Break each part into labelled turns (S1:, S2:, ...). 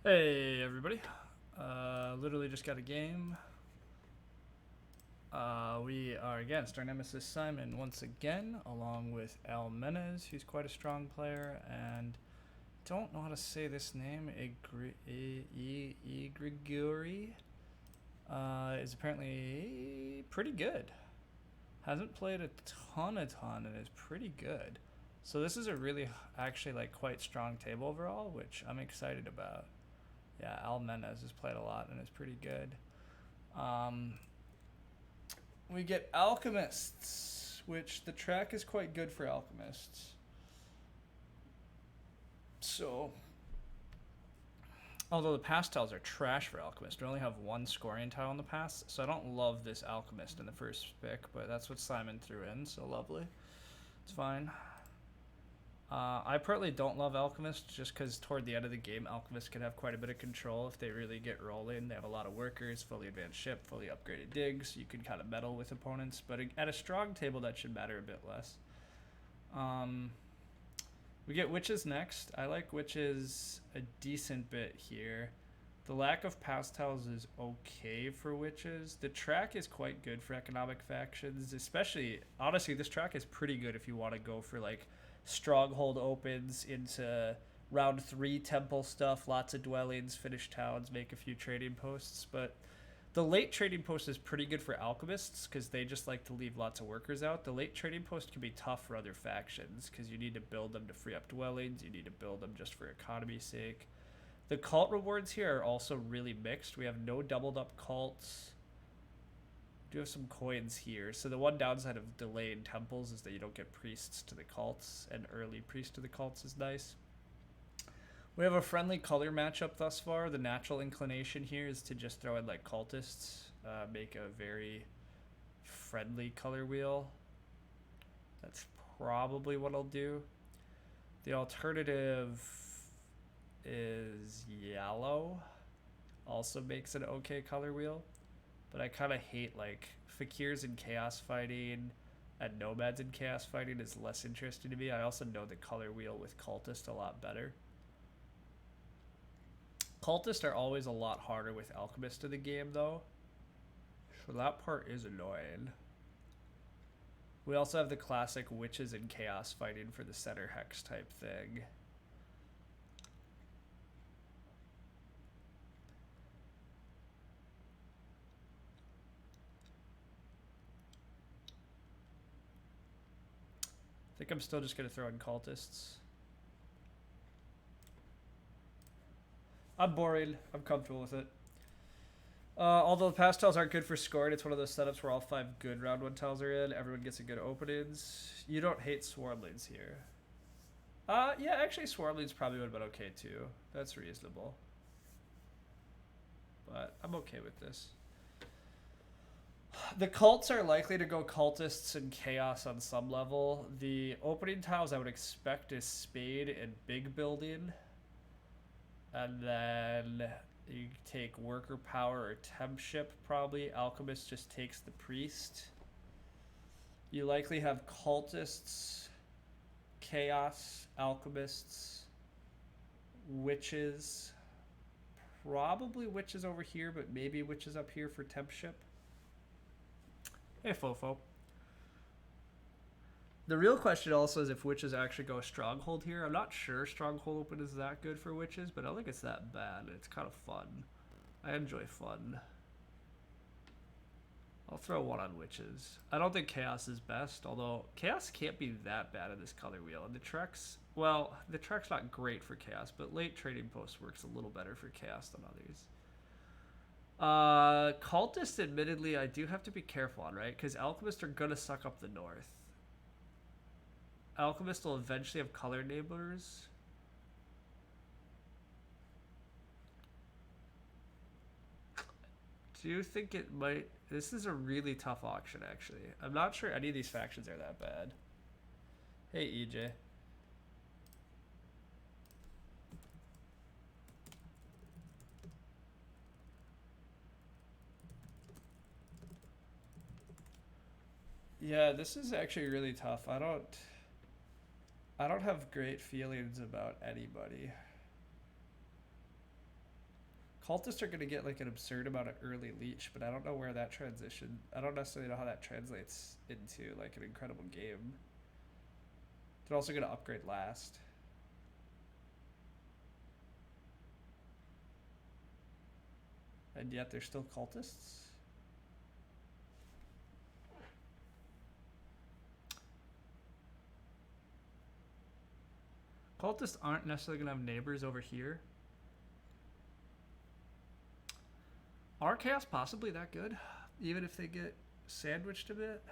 S1: Hey everybody, literally just got a game. We are against our nemesis Simon once again, along with Al Menez, who's quite a strong player, and don't know how to say this name, Grigori, is apparently pretty good. Hasn't played a ton and is pretty good. So this is a really, actually like quite strong table overall, which I'm excited about. Yeah, Al Menez has played a lot and is pretty good. Um, we get Alchemists, which the track is quite good for Alchemists. So, although the pastels are trash for Alchemist, we only have one scoring tile in the past, so I don't love this Alchemist in the first pick, but that's what Simon threw in, so lovely. It's fine. I partly don't love Alchemist just because toward the end of the game, Alchemist can have quite a bit of control if they really get rolling. They have a lot of workers, fully advanced ship, fully upgraded digs. You can kind of meddle with opponents, but at a strong table, that should matter a bit less. We get Witches next. I like Witches a decent bit here. The lack of pastels is okay for Witches. The track is quite good for economic factions, especially, honestly, this track is pretty good if you want to go for like stronghold opens into round 3 temple stuff, lots of dwellings, finish towns, make a few trading posts. But the late trading post is pretty good for alchemists because they just like to leave lots of workers out. The late trading post can be tough for other factions because you need to build them to free up dwellings, you need to build them just for economy's sake. The cult rewards here are also really mixed. We have no doubled up cults. We do have some coins here. So the one downside of delayed temples is that you don't get priests to the cults, and early priest to the cults is nice. We have a friendly color matchup thus far. The natural inclination here is to just throw in like cultists, make a very friendly color wheel. That's probably what I'll do. The alternative is yellow. Also makes an okay color wheel. But I kind of hate like fakirs in chaos fighting and nomads in chaos fighting is less interesting to me. I also know the color wheel with cultist a lot better. Cultists are always a lot harder with alchemist in the game though, so that part is annoying. We also have the classic witches and chaos fighting for the center hex type thing. I think I'm still just going to throw in cultists. I'm boring. I'm comfortable with it. Although the pastels aren't good for scoring, it's one of those setups where all 5 good round 1 tiles are in. Everyone gets a good openings. You don't hate Swarmlings here. Yeah, actually Swarmlings probably would have been okay too. That's reasonable. But I'm okay with this. The cults are likely to go cultists and chaos on some level. The opening tiles I would expect is spade and big building. And then you take worker power or temp ship probably. Alchemist just takes the priest. You likely have cultists, chaos, alchemists, witches. Probably witches over here, but maybe witches up here for temp ship. Hey, Fofo. The real question also is if witches actually go stronghold here. I'm not sure stronghold open is that good for witches, but I don't think it's that bad. It's kind of fun. I enjoy fun. I'll throw one on witches. I don't think chaos is best, although chaos can't be that bad in this color wheel. And the Trex, well, the Trex not great for chaos, but late trading post works a little better for chaos than others. Cultist, admittedly, I do have to be careful on, right? Because alchemists are gonna suck up the north. Alchemist will eventually have color enablers. Do you think it might? This is a really tough auction, actually. I'm not sure any of these factions are that bad. Hey, EJ. Yeah, this is actually really tough. I don't have great feelings about anybody. Cultists are going to get like an absurd amount of early leech, but I don't know where that transition... I don't necessarily know how that translates into like an incredible game. They're also going to upgrade last. And yet they're still cultists? Cultists aren't necessarily going to have neighbors over here. Are Chaos possibly that good? Even if they get sandwiched a bit?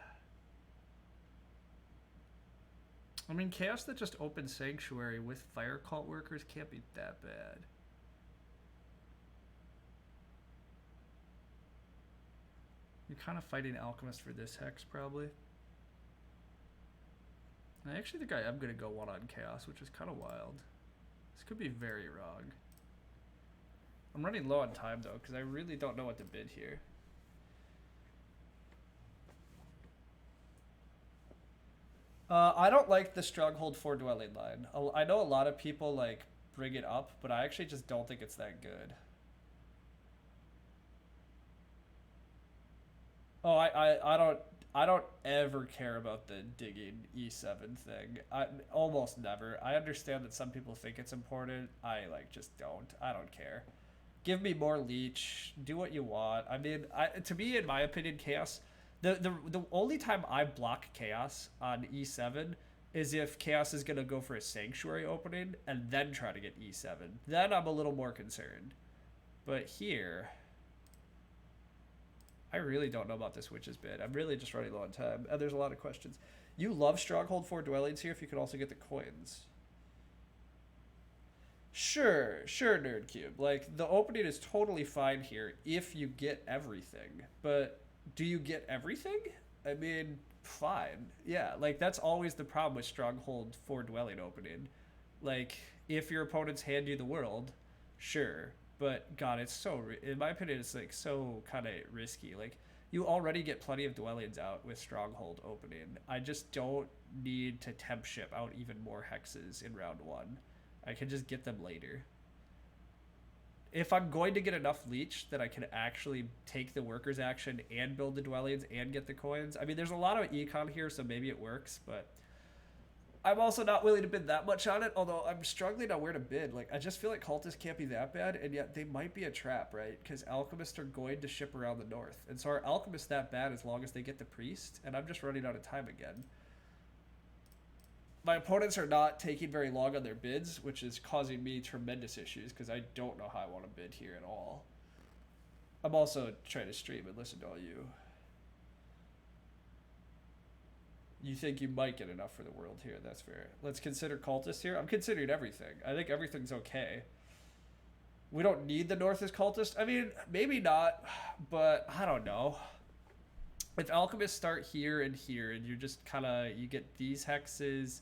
S1: I mean, Chaos that just opens Sanctuary with Fire Cult workers can't be that bad. You're kind of fighting Alchemist for this Hex, probably. I actually think I am going to go one on Chaos, which is kind of wild. This could be very wrong. I'm running low on time, though, because I really don't know what to bid here. I don't like the Stronghold 4 dwelling line. I know a lot of people, like, bring it up, but I actually just don't think it's that good. Oh, I don't ever care about the digging E7 thing. Almost never. I understand that some people think it's important. I, like, just don't. I don't care. Give me more leech. Do what you want. I mean, to me, in my opinion, Chaos... The only time I block Chaos on E7 is if Chaos is going to go for a Sanctuary opening and then try to get E7. Then I'm a little more concerned. But here... I really don't know about this Witch's bid. I'm really just running low on time. And there's a lot of questions. You love Stronghold 4 dwellings here if you could also get the coins. Sure, Nerdcube. Like, the opening is totally fine here if you get everything. But do you get everything? I mean, fine. Yeah, like, that's always the problem with Stronghold 4 dwelling opening. Like, if your opponents hand you the world, sure. But, God, it's so... in my opinion, it's, like, so kind of risky. Like, you already get plenty of dwellings out with Stronghold opening. I just don't need to temp ship out even more hexes in round 1. I can just get them later. If I'm going to get enough leech that I can actually take the workers action and build the dwellings and get the coins. I mean, there's a lot of econ here, so maybe it works, but I'm also not willing to bid that much on it, although I'm struggling on where to bid. Like, I just feel like cultists can't be that bad, and yet they might be a trap, right? Because alchemists are going to ship around the north. And so are alchemists that bad as long as they get the priest? And I'm just running out of time again. My opponents are not taking very long on their bids, which is causing me tremendous issues because I don't know how I want to bid here at all. I'm also trying to stream and listen to all you. You think you might get enough for the world here. That's fair. Let's consider cultists here. I'm considering everything. I think everything's okay. We don't need the north as cultist. I mean, maybe not, but I don't know. If alchemists start here, and you're just kind of... you get these hexes...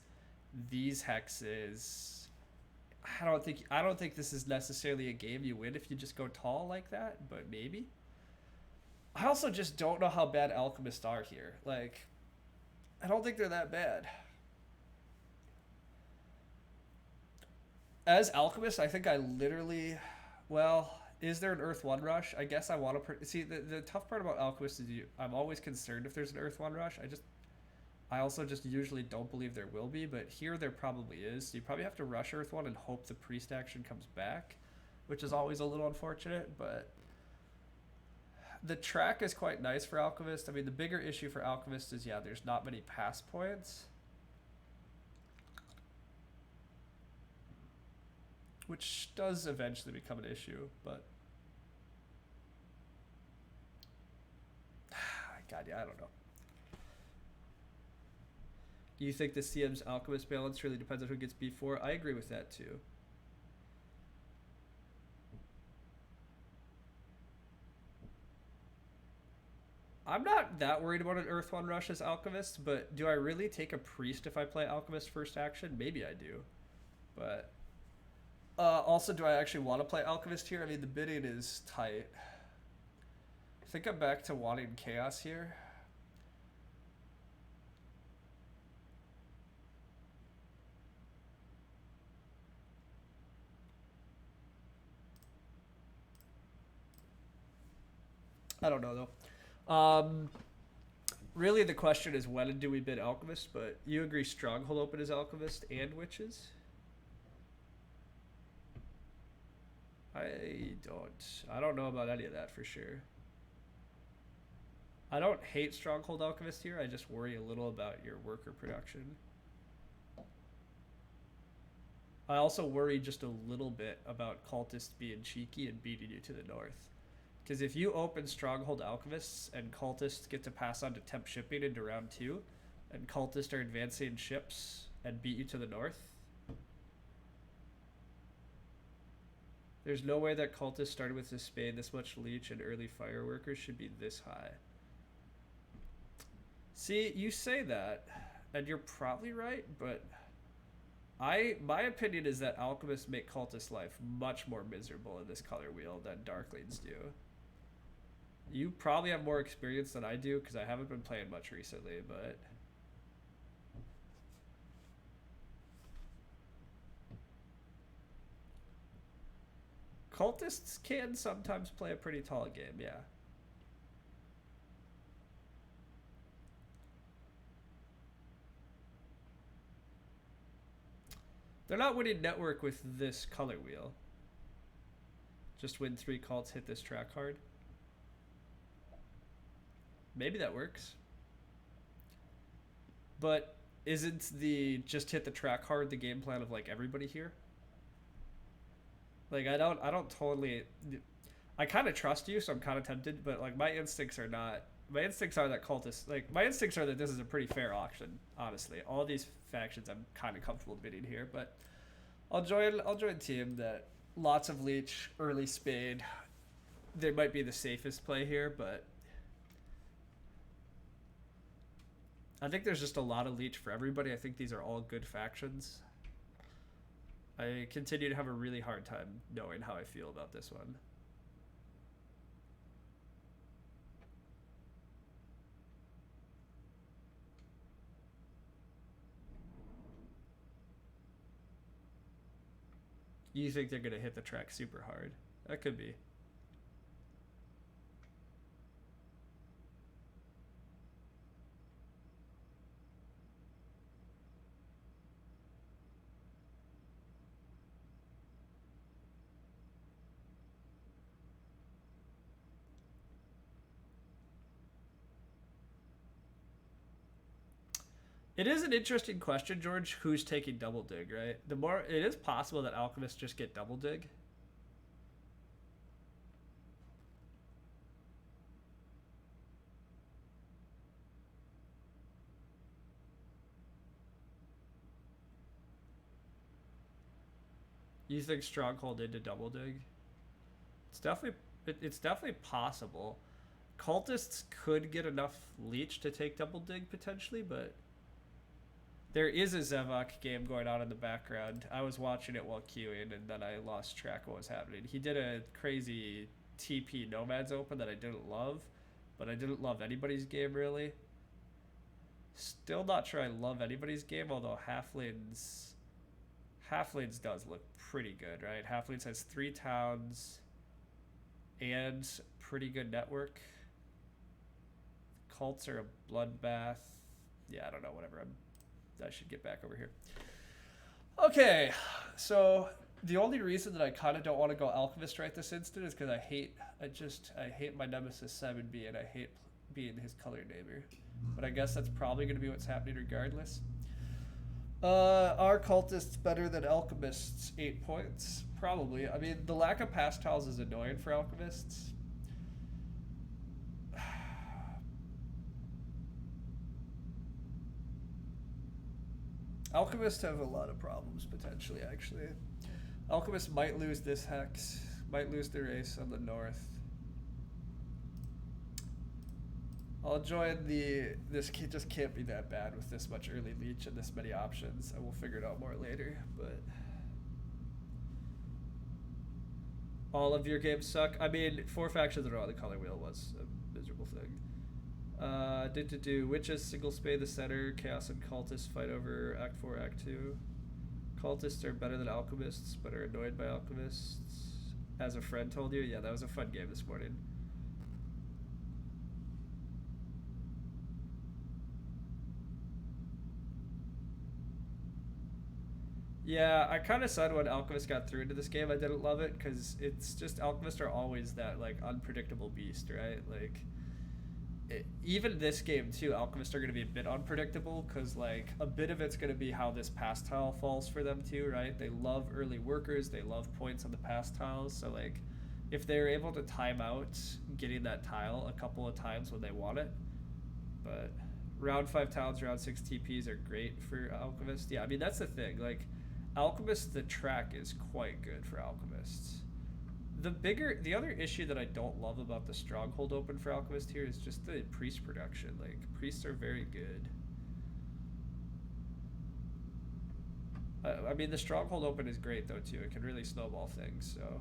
S1: these hexes. I don't think this is necessarily a game you win if you just go tall like that, but maybe. I also just don't know how bad alchemists are here. Like, I don't think they're that bad. As alchemists, I think I literally... well, is there an Earth 1 rush? I guess I want to... see, the tough part about alchemists is I'm always concerned if there's an Earth 1 rush. I also just usually don't believe there will be, but here there probably is. So you probably have to rush Earth 1 and hope the priest action comes back, which is always a little unfortunate, but the track is quite nice for Alchemist. I mean, the bigger issue for Alchemist is, yeah, there's not many pass points, which does eventually become an issue, but God, yeah, I don't know. Do you think the CM's Alchemist balance really depends on who gets B4? I agree with that too. I'm not that worried about an Earth 1 rush as Alchemist, but do I really take a Priest if I play Alchemist first action? Maybe I do. But also, do I actually want to play Alchemist here? I mean, the bidding is tight. I think I'm back to wanting Chaos here. I don't know though. Really, the question is when do we bid Alchemist? But you agree Stronghold open is Alchemist and Witches? I don't know about any of that for sure. I don't hate Stronghold Alchemist here. I just worry a little about your worker production. I also worry just a little bit about Cultists being cheeky and beating you to the north. Because if you open Stronghold Alchemists and Cultists get to pass on to temp shipping into round 2, and Cultists are advancing ships and beat you to the north, there's no way that Cultists started with this Spade, this much Leech, and early Fireworkers should be this high. See, you say that, and you're probably right, but my opinion is that Alchemists make Cultist life much more miserable in this color wheel than Darklings do. You probably have more experience than I do, because I haven't been playing much recently, but... Cultists can sometimes play a pretty tall game, yeah. They're not winning network with this color wheel. Just win 3 cults, hit this track hard. Maybe that works. But isn't the just hit the track hard the game plan of like everybody here? Like I don't totally I kind of trust you, so I'm kind of tempted, but like my instincts are not. My instincts are that cultists like my instincts are that this is a pretty fair auction, honestly. All these factions I'm kind of comfortable bidding here, but I'll join team that lots of Leech, early Spade. They might be the safest play here, but I think there's just a lot of Leech for everybody. I think these are all good factions. I continue to have a really hard time knowing how I feel about this one. You think they're going to hit the track super hard. That could be. It is an interesting question, George, who's taking double dig, right? The more it is possible that alchemists just get double dig. You think stronghold into double dig? It's definitely possible. Cultists could get enough leech to take double dig potentially, but there is a Zevok game going on in the background. I was watching it while queuing, and then I lost track of what was happening. He did a crazy TP Nomads Open that I didn't love, but I didn't love anybody's game, really. Still not sure I love anybody's game, although Halflings does look pretty good, right? Halflings has 3 towns and pretty good network. Cults are a bloodbath. Yeah, I don't know, whatever. I should get back over here. Okay, so the only reason that I kind of don't want to go Alchemist right this instant is because I hate my nemesis Simon B, and I hate being his color neighbor. But I guess that's probably going to be what's happening regardless. Are cultists better than alchemists? 8 points? Probably. I mean, the lack of pastels is annoying for alchemists. Alchemists have a lot of problems, potentially, actually. Alchemists might lose this hex, might lose their ace on the north. I'll join this just can't be that bad with this much early leech and this many options. I will figure it out more later, but... All of your games suck? I mean, 4 factions in a row, the color wheel was a miserable thing. Witches, single spade the center, chaos and cultists fight over Act 4, Act 2. Cultists are better than alchemists, but are annoyed by alchemists. As a friend told you? Yeah, that was a fun game this morning. Yeah, I kind of said when Alchemist got through into this game, I didn't love it because it's just Alchemists are always that like unpredictable beast, right? Like even this game too, Alchemists are going to be a bit unpredictable because like a bit of it's going to be how this pass tile falls for them too, right? They love early workers, they love points on the pass tiles, so like if they're able to time out getting that tile a couple of times when they want it, but round 5 tiles, round 6 TPs are great for Alchemists. Yeah, I mean that's the thing, like Alchemist, the track is quite good for Alchemists. The other issue that I don't love about the Stronghold open for Alchemist here is just the priest production. Like priests are very good. I mean the Stronghold open is great though too. It can really snowball things. So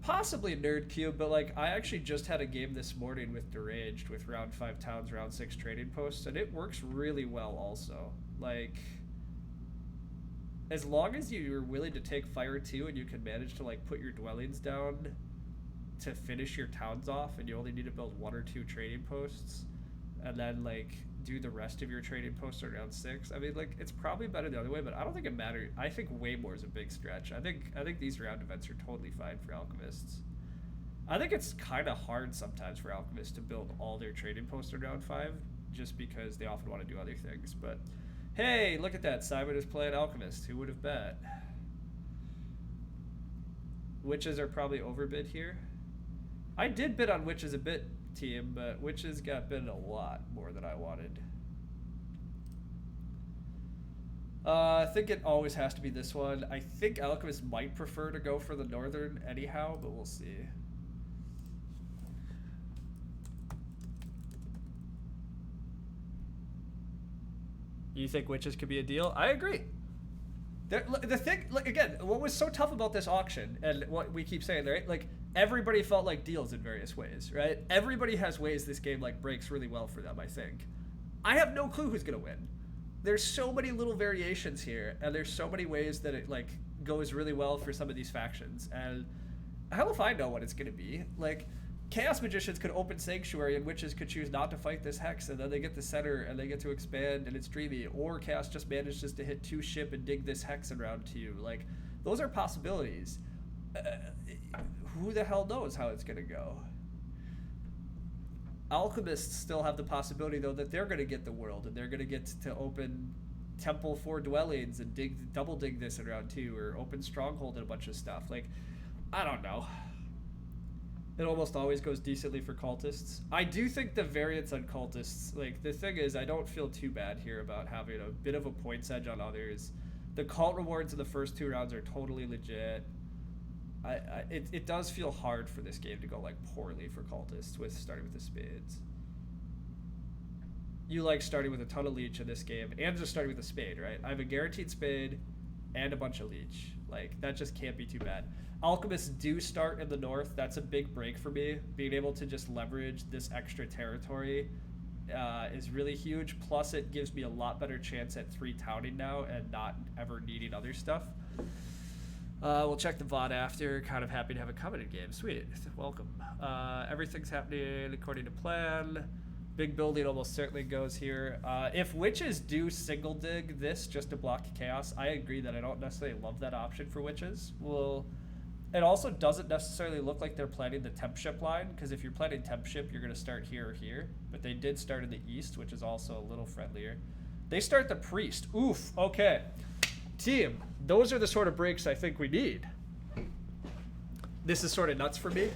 S1: possibly Nerd Cube, but like I actually just had a game this morning with Deranged with round 5 towns, round 6 trading posts, and it works really well also. Like as long as you're willing to take fire too and you can manage to like put your dwellings down to finish your towns off and you only need to build 1 or 2 trading posts and then like do the rest of your trading posts around 6. I mean like it's probably better the other way, but I don't think it matters. I think way more is a big stretch. I think these round events are totally fine for Alchemists. I think it's kind of hard sometimes for Alchemists to build all their trading posts around 5 just because they often want to do other things, but hey, look at that. Simon is playing Alchemist. Who would have bet? Witches are probably overbid here. I did bid on Witches a bit, team, but Witches got bid a lot more than I wanted. I think it always has to be this one. I think Alchemist might prefer to go for the Northern anyhow, but we'll see. You think Witches could be a deal? I agree. The thing, like again, what was so tough about this auction, and what we keep saying, right? Like everybody felt like deals in various ways, right? Everybody has ways this game like breaks really well for them. I think. I have no clue who's gonna win. There's so many little variations here, and there's so many ways that it like goes really well for some of these factions, and how if I know what it's gonna be? Like. Chaos Magicians could open Sanctuary and Witches could choose not to fight this Hex and then they get the center and they get to expand and it's dreamy. Or Chaos just manages to hit 2 ship and dig this Hex in round 2. Like, those are possibilities. Who the hell knows how it's going to go? Alchemists still have the possibility, though, that they're going to get the world and they're going to get to open Temple 4 Dwellings and double dig this in round 2 or open Stronghold and a bunch of stuff. Like, I don't know. It almost always goes decently for cultists. I do think the variance on cultists, like the thing is, I don't feel too bad here about having a bit of a points edge on others. The cult rewards in the first 2 rounds are totally legit. It does feel hard for this game to go like poorly for cultists with starting with the spades. You like starting with a ton of leech in this game and just starting with a spade, right? I have a guaranteed spade and a bunch of leech. Like that just can't be too bad. Alchemists do start in the north. That's a big break for me. Being able to just leverage this extra territory is really huge. Plus, it gives me a lot better chance at 3 towning now and not ever needing other stuff. We'll check the VOD after. Kind of happy to have a coveted game. Sweet. Welcome. Everything's happening according to plan. Big building almost certainly goes here. If Witches do single dig this just to block Chaos, I agree that I don't necessarily love that option for Witches. Well, it also doesn't necessarily look like they're planning the temp ship line, because if you're planning temp ship, you're going to start here or here. But they did start in the east, which is also a little friendlier. They start the priest. Oof. Okay. Team, those are the sort of breaks I think we need. This is sort of nuts for me.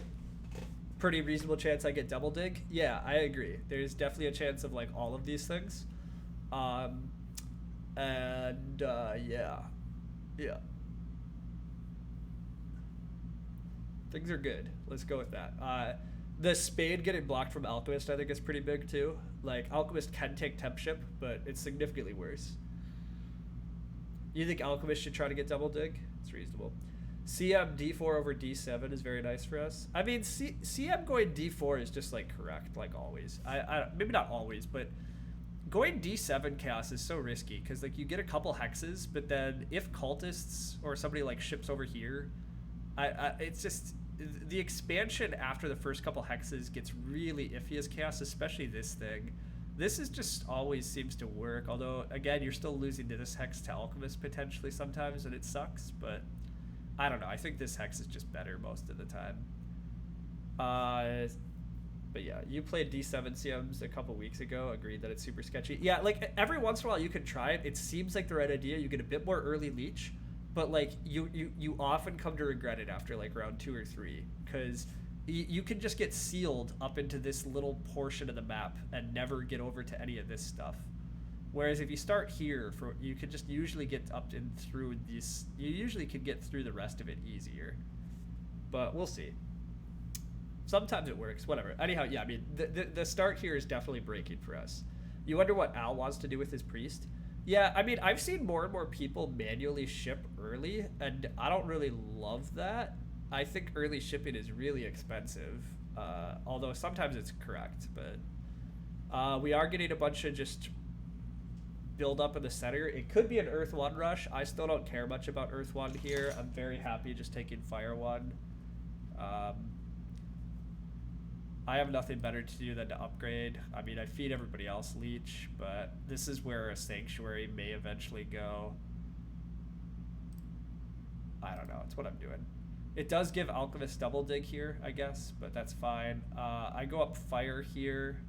S1: Pretty reasonable chance I get double dig. Yeah, I agree. There's definitely a chance of like all of these things. Yeah. Things are good. Let's go with that. The spade getting blocked from Alchemist I think is pretty big too. Like Alchemist can take temp ship, but it's significantly worse. You think Alchemist should try to get double dig? It's reasonable. CM D4 over D7 is very nice for us. I mean, CM going D4 is just like correct, like always. Maybe not always, but going D7 chaos is so risky because like you get a couple hexes, but then if cultists or somebody like ships over here, it's just the expansion after the first couple hexes gets really iffy as chaos, especially this thing. This is just always seems to work. Although, again, you're still losing to this hex to Alchemist potentially sometimes, and it sucks. But I don't know. I think this hex is just better most of the time. But yeah, you played D7 CMs a couple weeks ago. Agreed that it's super sketchy. Yeah, like every once in a while you can try it. It seems like the right idea. You get a bit more early leech, but like you often come to regret it after like round 2 or 3 because you can just get sealed up into this little portion of the map and never get over to any of this stuff. Whereas if you start here, you could just usually get up and through these. You usually could get through the rest of it easier. But we'll see. Sometimes it works. Whatever. Anyhow, yeah. I mean, the start here is definitely breaking for us. You wonder what Al wants to do with his priest? Yeah. I mean, I've seen more and more people manually ship early, and I don't really love that. I think early shipping is really expensive, although sometimes it's correct. But we are getting a bunch of just build up in the center. It could be an Earth 1 rush. I still don't care much about Earth 1 here. I'm very happy just taking Fire 1. I have nothing better to do than to upgrade. I mean, I feed everybody else Leech, but this is where a Sanctuary may eventually go. I don't know. It's what I'm doing. It does give Alchemist double dig here, I guess, but that's fine. I go up Fire here.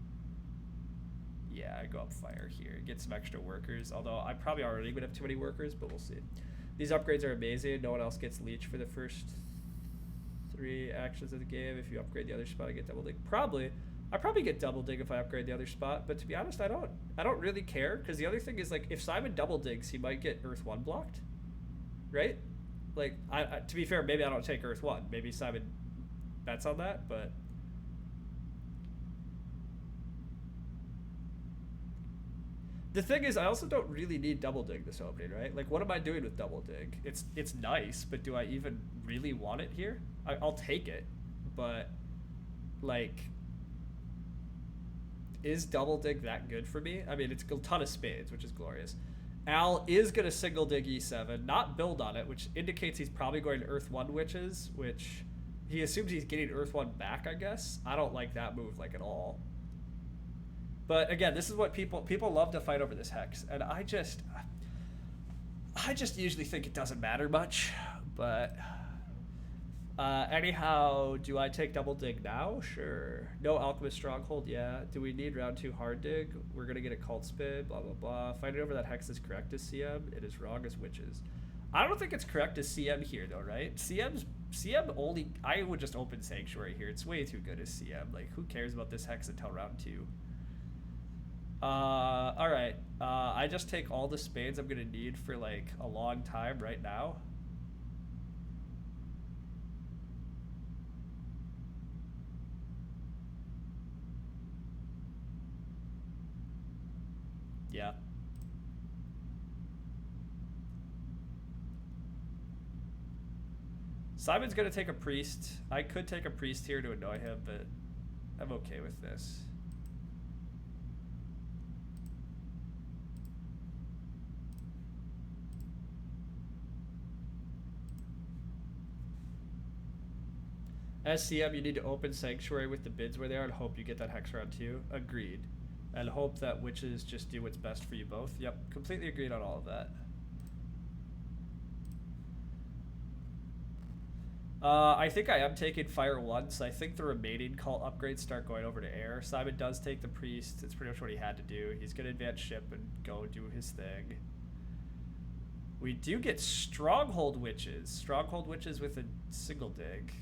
S1: Yeah, I go up Fire here. Get some extra workers, although I probably already would have too many workers, but we'll see. These upgrades are amazing. No one else gets Leech for the first 3 actions of the game. If you upgrade the other spot, I get double dig. I probably get double dig if I upgrade the other spot, but to be honest, I don't really care, because the other thing is, like, if Simon double digs, he might get Earth 1 blocked, right? Like, to be fair, maybe I don't take Earth 1. Maybe Simon bets on that, but the thing is, I also don't really need double dig this opening, right? Like, what am I doing with double dig? It's nice, but do I even really want it here? I'll take it, but like, is double dig that good for me? I mean, it's a ton of spades, which is glorious. Al is going to single dig E7, not build on it, which indicates he's probably going to Earth 1 Witches, which he assumes he's getting Earth 1 back, I guess. I don't like that move, like, at all. But again, this is what people love to fight over this hex, and I just usually think it doesn't matter much. But anyhow, do I take double dig now? Sure. No Alchemist Stronghold. Yeah. Do we need round 2 hard dig? We're gonna get a cult spin. Blah blah blah. Fighting over that hex is correct as CM. It is wrong as Witches. I don't think it's correct as CM here though, right? CM only. I would just open Sanctuary here. It's way too good as CM. Like, who cares about this hex until round 2? All right. I just take all the spades I'm gonna need for like a long time right now. Yeah. Simon's gonna take a priest. I could take a priest here to annoy him, but I'm okay with this. As CM, you need to open Sanctuary with the bids where they are and hope you get that hex round 2. Agreed. And hope that Witches just do what's best for you both. Yep, completely agreed on all of that. I think I am taking Fire 1, so I think the remaining cult upgrades start going over to Air. Simon does take the Priest. It's pretty much what he had to do. He's going to advance ship and go do his thing. We do get Stronghold Witches. Stronghold Witches with a single dig.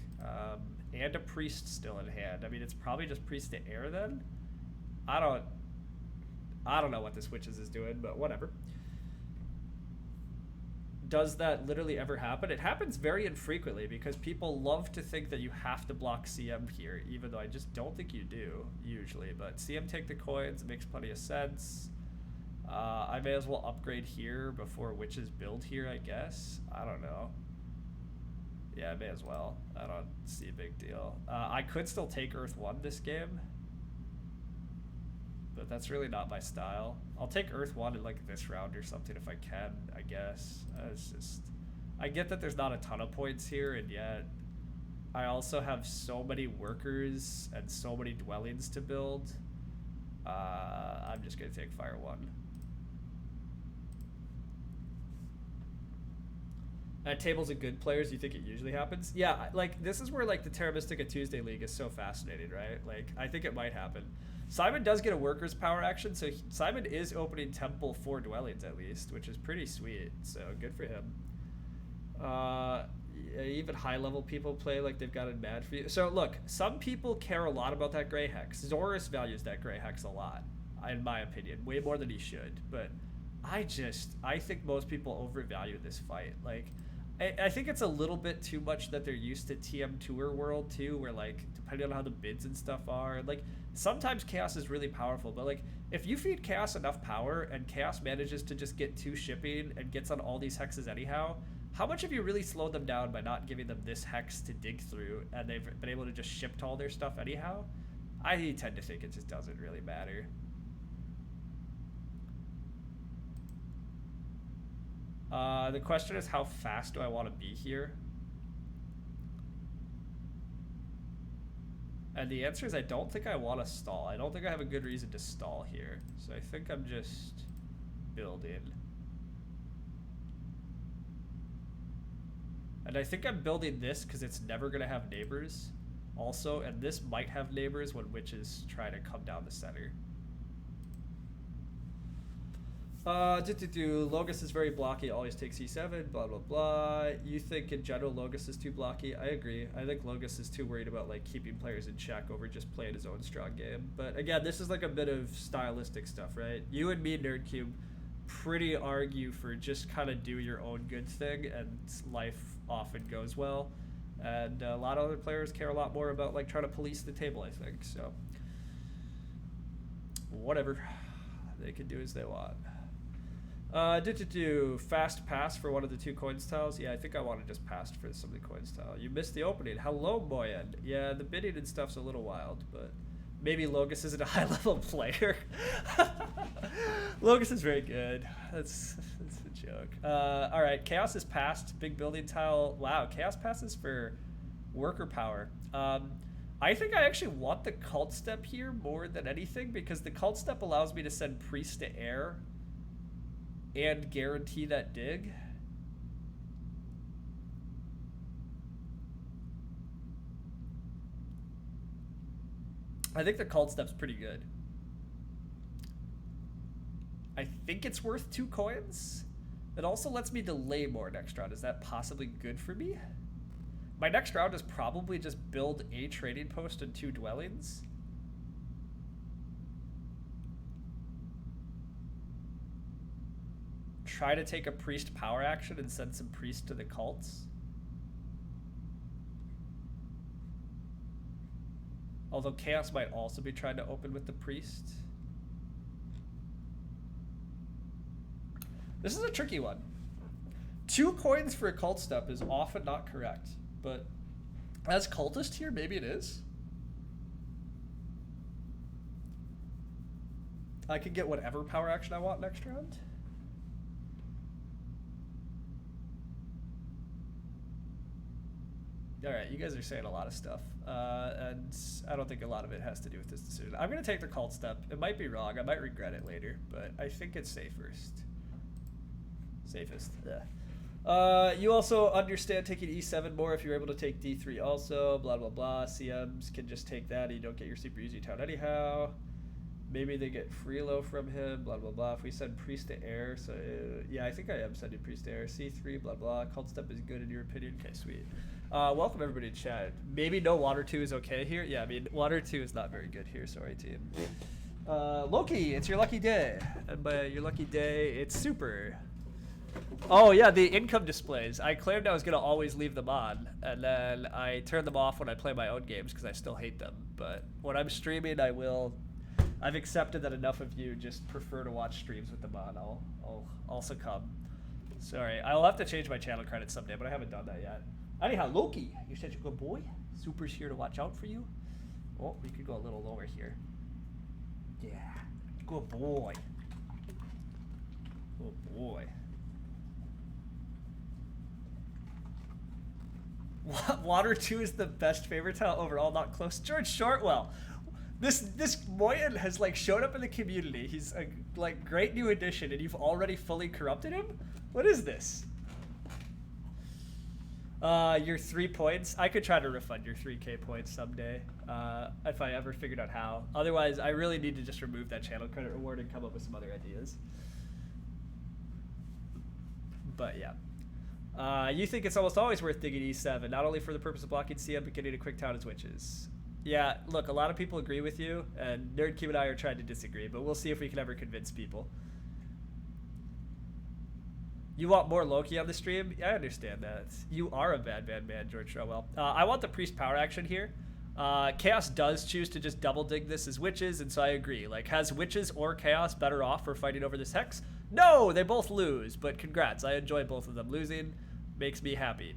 S1: And a Priest still in hand. I mean, it's probably just Priest to Air then? I don't know what this Witches is doing, but whatever. Does that literally ever happen? It happens very infrequently because people love to think that you have to block CM here, even though I just don't think you do, usually. But CM take the coins, it makes plenty of sense. I may as well upgrade here before Witches build here, I guess. I don't know. Yeah, I may as well. I don't see a big deal. I could still take Earth 1 this game, but that's really not my style. I'll take Earth 1 in like this round or something if I can, I guess. It's just, I get that there's not a ton of points here, and yet I also have so many workers and so many dwellings to build. I'm just gonna take fire 1. At tables of good players, you think it usually happens? Yeah, like this is where like the Terra Mystica Tuesday League is so fascinating, right? Like I think it might happen. Simon does get a worker's power action, so Simon is opening Temple 4 dwellings at least, which is pretty sweet. So good for him. Even high level people play like they've got it bad for you. So look, some people care a lot about that gray hex. Zorus values that gray hex a lot, in my opinion, way more than he should. But I think most people overvalue this fight. Like, I think it's a little bit too much that they're used to TM Tour World too, where like depending on how the bids and stuff are, like sometimes Chaos is really powerful, but like if you feed Chaos enough power and Chaos manages to just get 2 shipping and gets on all these hexes anyhow, how much have you really slowed them down by not giving them this hex to dig through and they've been able to just ship to all their stuff anyhow? I tend to think it just doesn't really matter. The question is, how fast do I want to be here? And the answer is I don't think I want to stall. I don't think I have a good reason to stall here. So I think I'm just building. And I think I'm building this because it's never going to have neighbors also. And this might have neighbors when witches try to come down the center. Logos is very blocky, always takes E7, blah, blah, blah. You think in general Logos is too blocky? I agree. I think Logos is too worried about like keeping players in check over just playing his own strong game. But again, this is like a bit of stylistic stuff, right? You and me, NerdCube, pretty argue for just kind of do your own good thing, and life often goes well. And a lot of other players care a lot more about like trying to police the table, I think. So whatever, they can do as they want. Fast pass for one of the 2 coins tiles. Yeah, I think I want to just pass for some of the coins tile. You missed the opening. Hello, Moyen. Yeah, the bidding and stuff's a little wild, but maybe Logos isn't a high level player. Logos is very good. That's a joke. All right, Chaos is passed. Big building tile. Wow, Chaos passes for worker power. I think I actually want the cult step here more than anything, because the cult step allows me to send priest to air and guarantee that dig. I think the cult step's pretty good. I think it's worth 2 coins. It also lets me delay more next round. Is that possibly good for me? My next round is probably just build a trading post and 2 dwellings. Try to take a priest power action and send some priests to the cults. Although Chaos might also be trying to open with the priest. This is a tricky one. 2 coins for a cult step is often not correct, but as cultist here, maybe it is. I could get whatever power action I want next round. All right, you guys are saying a lot of stuff, and I don't think a lot of it has to do with this decision. I'm going to take the cult step. It might be wrong. I might regret it later, but I think it's safest. You also understand taking E7 more if you're able to take D3 also, blah, blah, blah. CMs can just take that and you don't get your super easy town anyhow. Maybe they get freelo from him, blah, blah, blah. If we send priest to air, so yeah, I think I am sending priest to air. C3, blah, blah. Cult step is good in your opinion. Okay, sweet. Welcome everybody to chat. Maybe no water 2 is okay here. Yeah, I mean, water 2 is not very good here. Sorry, team. Loki, it's your lucky day. And by your lucky day, it's super. Oh, yeah, the income displays. I claimed I was going to always leave them on, and then I turn them off when I play my own games because I still hate them. But when I'm streaming, I will. I've accepted that enough of you just prefer to watch streams with them on. I'll succumb. Sorry, I'll have to change my channel credits someday, but I haven't done that yet. Anyhow, Loki, you're such a good boy. Super's here to watch out for you. Oh, we could go a little lower here. Yeah, good boy. Good boy. Water 2 is the best favorite tile overall, not close. George Shortwell. This Moyen has like showed up in the community. He's a like great new addition, and you've already fully corrupted him. What is this? Your 3 points. I could try to refund your 3K points someday, if I ever figured out how. Otherwise, I really need to just remove that channel credit reward and come up with some other ideas. But yeah. You think it's almost always worth digging E7, not only for the purpose of blocking CM, but getting a quick town as witches. Yeah, look, a lot of people agree with you, and NerdCube and I are trying to disagree, but we'll see if we can ever convince people. You want more Loki on the stream? I understand that. You are a bad man, George Trowell. I want the priest power action here. Chaos does choose to just double dig this as witches, and so I agree. Like, has witches or chaos better off for fighting over this hex? No, they both lose, but congrats. I enjoy both of them. Losing makes me happy.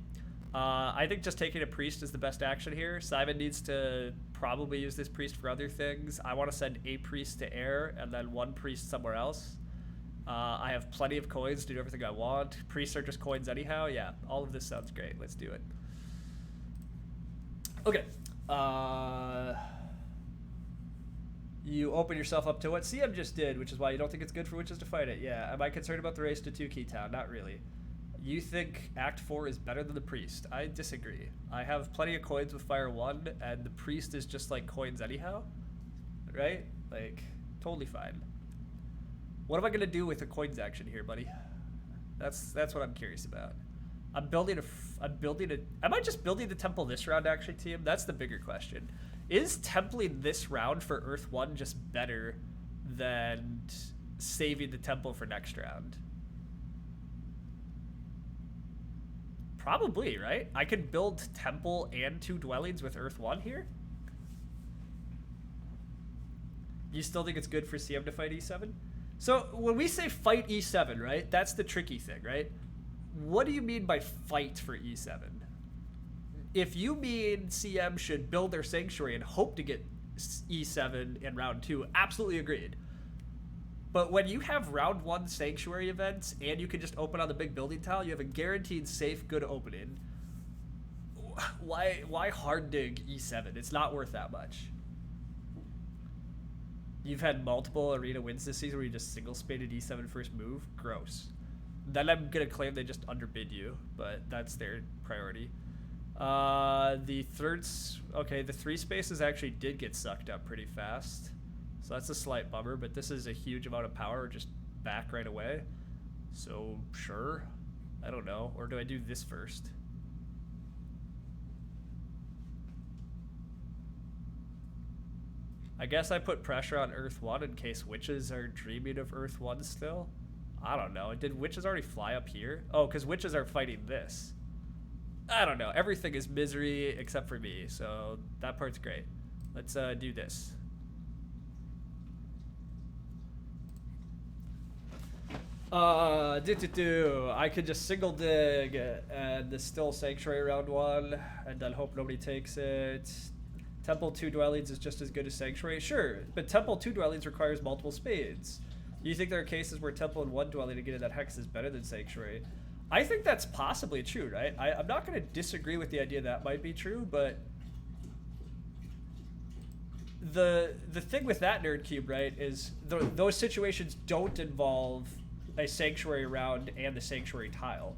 S1: I think just taking a priest is the best action here. Simon needs to probably use this priest for other things. I want to send a priest to air and then 1 priest somewhere else. I have plenty of coins to do everything I want. Priests are just coins anyhow. Yeah, all of this sounds great. Let's do it. Okay. You open yourself up to what CM just did, which is why you don't think it's good for witches to fight it. Yeah. Am I concerned about the race to 2 key town? Not really. You think Act 4 is better than the priest. I disagree. I have plenty of coins with Fire 1, and the priest is just like coins anyhow. Right? Like, totally fine. What am I gonna do with the coins action here, buddy? That's what I'm curious about. Am I just building the temple this round, actually, team? That's the bigger question. Is templing this round for Earth 1 just better than saving the temple for next round? Probably, right? I could build temple and 2 dwellings with Earth 1 here? You still think it's good for CM to fight E7? So when we say fight E7, right, that's the tricky thing, right? What do you mean by fight for E7? If you mean CM should build their sanctuary and hope to get E7 in round 2, absolutely agreed. But when you have round 1 sanctuary events and you can just open on the big building tile, you have a guaranteed safe, good opening. Why hard dig E7? It's not worth that much. You've had multiple arena wins this season where you just single spaded E7 first move. Gross. Then I'm going to claim they just underbid you, but that's their priority. The 3 spaces actually did get sucked up pretty fast. So that's a slight bummer, but this is a huge amount of power just back right away. So, sure. I don't know. Or do I do this first? I guess I put pressure on Earth 1 in case witches are dreaming of Earth 1 still. I don't know. Did witches already fly up here? Oh, because witches are fighting this. I don't know. Everything is misery except for me, so that part's great. Let's do this. I could just single dig and the still sanctuary round 1 and then hope nobody takes it. Temple 2 dwellings is just as good as sanctuary? Sure, but Temple 2 dwellings requires multiple spades. You think there are cases where Temple and 1 dwelling to get in that hex is better than sanctuary? I think that's possibly true, right? I'm not going to disagree with the idea that might be true, but the thing with that NerdCube, right, is those situations don't involve a sanctuary round and the sanctuary tile.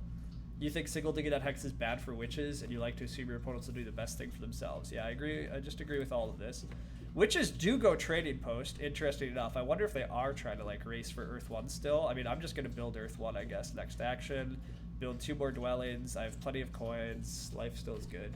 S1: You think single digging that hex is bad for witches, and you like to assume your opponents will do the best thing for themselves. Yeah, I agree. I just agree with all of this. Witches do go trading post, interesting enough. I wonder if they are trying to like race for Earth 1 still. I mean, I'm just going to build Earth 1, I guess, next action. Build 2 more dwellings. I have plenty of coins. Life still is good.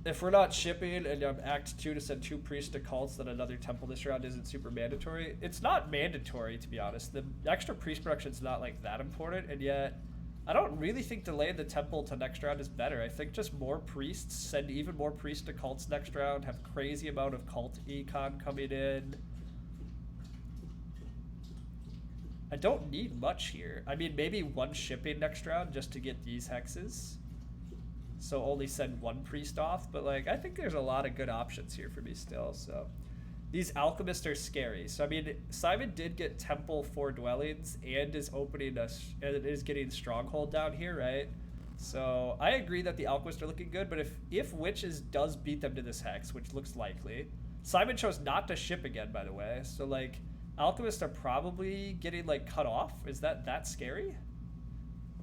S1: If we're not shipping and I'm Act 2 to send 2 priests to cults, then another temple this round isn't super mandatory. It's not mandatory, to be honest. The extra priest production is not like that important, and yet I don't really think delaying the temple to next round is better. I think just more priests, send even more priests to cults next round, have crazy amount of cult econ coming in. I don't need much here. I mean, maybe 1 shipping next round just to get these hexes. So only send 1 priest off, but like I think there's a lot of good options here for me still. So these alchemists are scary. So I mean, Simon did get temple 4 dwellings and is opening us and is getting stronghold down here, right? So I agree that the Alchemists are looking good, but if Witches does beat them to this Hex, which looks likely, Simon chose not to ship again, by the way. So like, Alchemists are probably getting like cut off. Is that scary?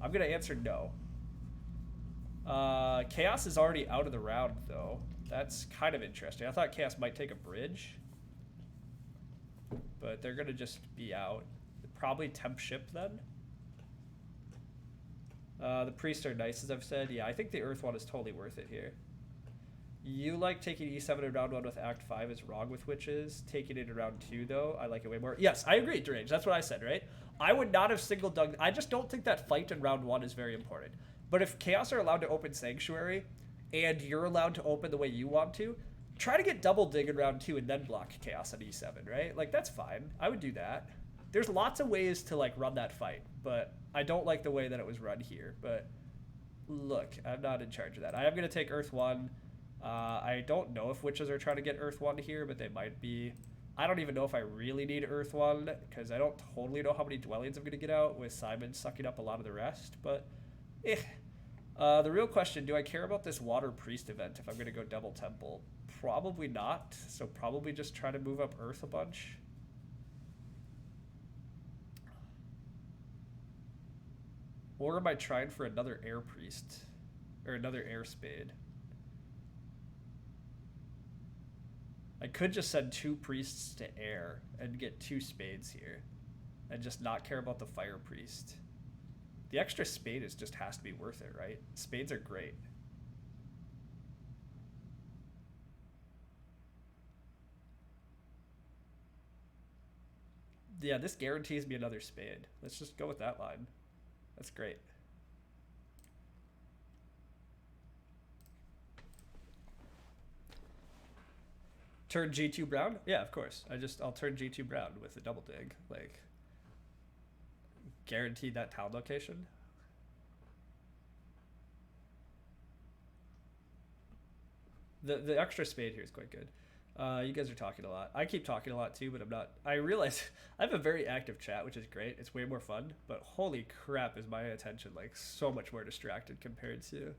S1: I'm gonna answer no. Chaos is already out of the round though. That's kind of interesting. I thought Chaos might take a bridge, but they're gonna just be out. Probably temp ship then. The priests are nice, as I've said. Yeah, I think the Earth one is totally worth it here. You like taking E7 in round 1 with Act 5 is wrong with Witches. Taking it in round 2, though, I like it way more. Yes, I agree, Derange. That's what I said, right? I would not have single dug. I just don't think that fight in round 1 is very important. But if Chaos are allowed to open Sanctuary, and you're allowed to open the way you want to, try to get double dig in round 2 and then block Chaos on E7, right? Like, that's fine. I would do that. There's lots of ways to, like, run that fight, but I don't like the way that it was run here. But look, I'm not in charge of that. I am going to take Earth 1. I don't know if Witches are trying to get Earth 1 here, but they might be. I don't even know if I really need Earth 1, because I don't totally know how many dwellings I'm going to get out with Simon sucking up a lot of the rest, but the real question, do I care about this Water Priest event if I'm going to go double Temple? Probably not, so probably just try to move up Earth a bunch. Or am I trying for another Air Priest? Or another Air Spade? I could just send 2 priests to air and get 2 spades here. And just not care about the Fire Priest. The extra spade just has to be worth it, right? Spades are great. Yeah, this guarantees me another spade. Let's just go with that line. That's great. Turn G2 brown? Yeah, of course. I'll turn G2 brown with a double dig. Like, guarantee that town location. The extra spade here is quite good. You guys are talking a lot. I keep talking a lot too, but I'm not. I realize I have a very active chat, which is great. It's way more fun, but holy crap is my attention like so much more distracted compared to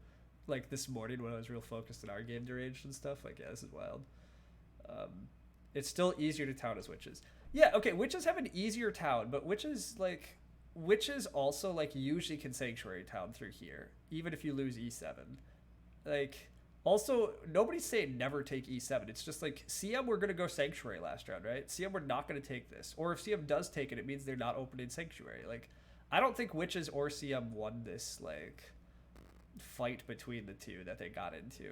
S1: like this morning when I was real focused in our game deranged and stuff. Like, yeah, this is wild. It's still easier to town as Witches. Yeah, okay, Witches have an easier town, but Witches also like usually can Sanctuary town through here, even if you lose E7. Like, also, nobody's saying never take E7. It's just like, CM, we're going to go Sanctuary last round, right? CM, we're not going to take this. Or if CM does take it, it means they're not opening Sanctuary. Like, I don't think Witches or CM won this, like, fight between the two that they got into.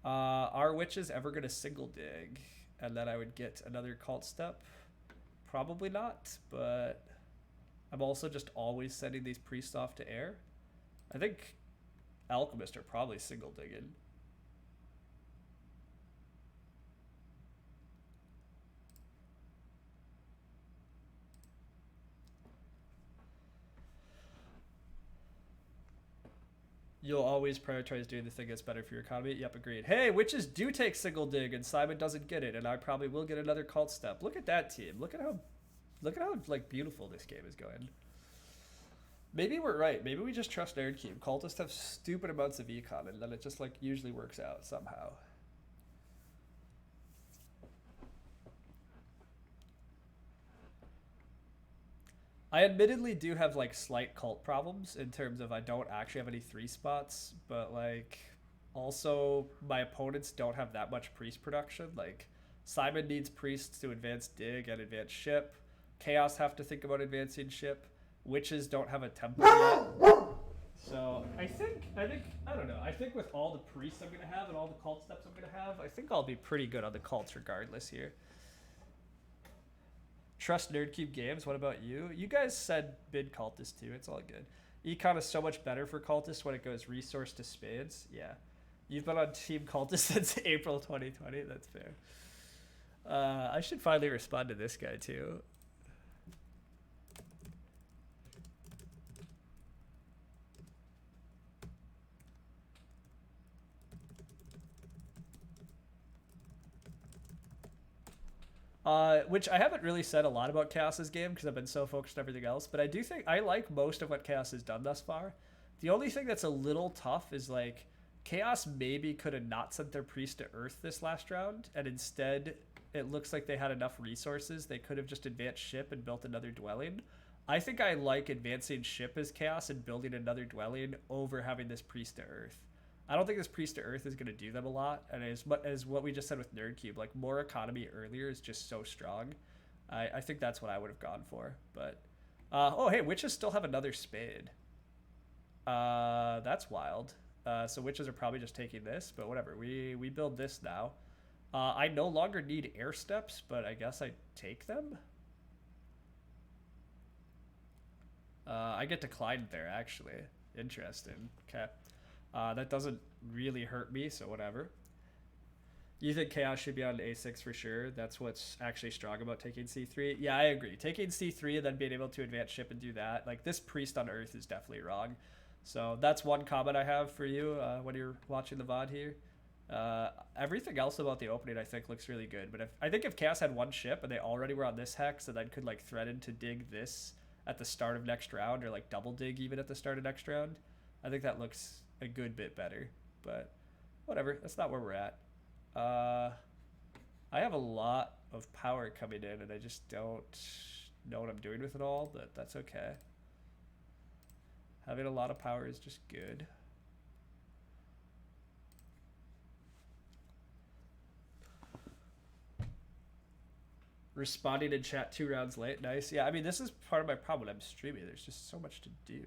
S1: Are Witches ever going to single dig? And then I would get another cult step? Probably not, but I'm also just always sending these priests off to air. I think Alchemists are probably single digging. You'll always prioritize doing the thing that's better for your economy. Yep, agreed. Hey, Witches do take single dig, and Simon doesn't get it, and I probably will get another cult step. Look at that team. Look at how like beautiful this game is going. Maybe we're right. Maybe we just trust Nerd Cube. Cultists have stupid amounts of econ, and then it just like usually works out somehow. I admittedly do have like slight cult problems in terms of I don't actually have any 3 spots, but like also my opponents don't have that much priest production. Like Simon needs priests to advance dig and advance ship. Chaos have to think about advancing ship. Witches don't have a temple yet. So I don't know. I think with all the priests I'm gonna have and all the cult steps I'm gonna have, I think I'll be pretty good on the cults regardless here. Trust NerdCube Games. What about you? You guys said bid cultist too. It's all good. Econ is so much better for cultists when it goes resource to spades. Yeah. You've been on Team Cultist since April 2020. That's fair. I should finally respond to this guy too. Which I haven't really said a lot about Chaos's game because I've been so focused on everything else, but I do think I like most of what Chaos has done thus far. The only thing that's a little tough is like Chaos maybe could have not sent their priest to Earth this last round, and instead it looks like they had enough resources. They could have just advanced ship and built another dwelling. I think I like advancing ship as Chaos and building another dwelling over having this priest to Earth. I don't think this priest to Earth is going to do them a lot, and as what we just said with Nerdcube, like more economy earlier is just so strong. I think that's what I would have gone for, but oh hey, witches still have another spade. That's wild. So witches are probably just taking this, but whatever. We build this now. I no longer need air steps, but I guess I take them. I get declined there, actually. Interesting. Okay. That doesn't really hurt me, so whatever. You think Chaos should be on A6 for sure? That's what's actually strong about taking C3? Yeah, I agree. Taking C3 and then being able to advance ship and do that. Like, this priest on Earth is definitely wrong. So that's one comment I have for you when you're watching the VOD here. Everything else about the opening I think looks really good. But I think if Chaos had one ship and they already were on this hex and then could like threaten to dig this at the start of next round or like double dig even at the start of next round, I think that looks a good bit better. But whatever, that's not where we're at. I have a lot of power coming in and I just don't know what I'm doing with it all, but that's okay. Having a lot of power is just good. Responding in chat 2 rounds late. Nice. Yeah, I mean, this is part of my problem when I'm streaming. There's just so much to do.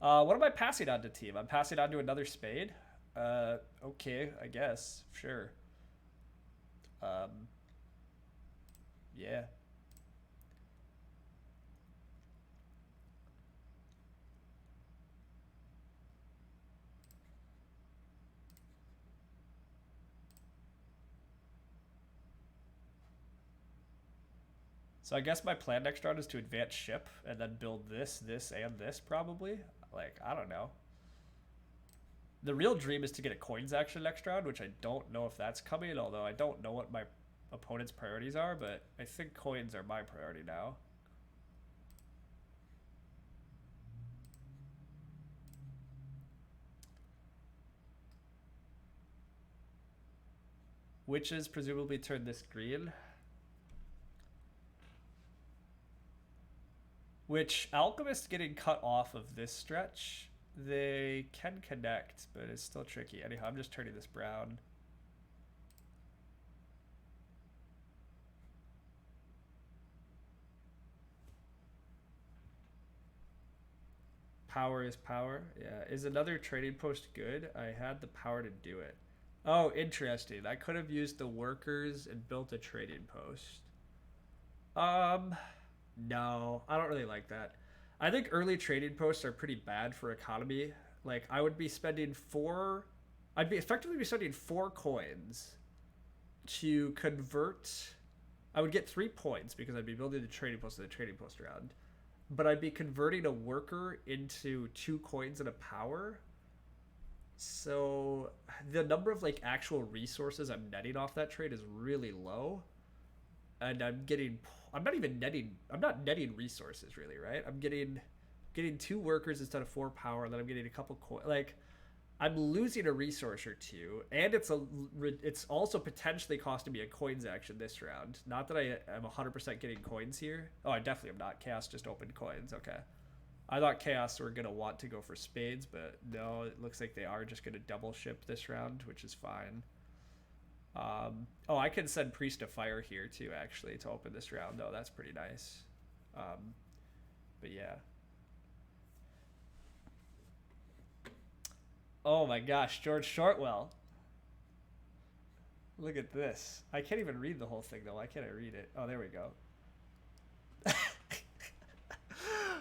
S1: What am I passing on to team? I'm passing on to another spade. Okay, I guess. Sure. Yeah. So I guess my plan next round is to advance ship and then build this, and this probably. Like, I don't know. The real dream is to get a coins action next round, which I don't know if that's coming, although I don't know what my opponent's priorities are, but I think coins are my priority now. Witches presumably turn this green. Which, Alchemists getting cut off of this stretch, they can connect, but it's still tricky. Anyhow, I'm just turning this brown. Power is power. Yeah. Is another trading post good? I had the power to do it. Oh, interesting. I could have used the workers and built a trading post. No, I don't really like that. I think early trading posts are pretty bad for economy. Like, I would be spending I'd be effectively spending 4 coins to convert. I would get 3 points because I'd be building the trading post and the trading post around. But I'd be converting a worker into 2 coins and a power. So the number of like actual resources I'm netting off that trade is really low. And I'm not netting resources really, right? I'm getting 2 workers instead of 4 power, and then I'm getting a couple coins. Like, I'm losing a resource or 2, and it's also potentially costing me a coins action this round. Not that I am 100% getting coins here. Oh, I definitely am not. Chaos just opened coins. Okay. I thought Chaos were going to want to go for spades, but no, it looks like they are just going to double ship this round, which is fine. Oh, I can send Priest of Fire here too, actually, to open this round, though. That's pretty nice. But yeah. Oh my gosh, George Shortwell. Look at this. I can't even read the whole thing, though. Why can't I read it? Oh, there we go.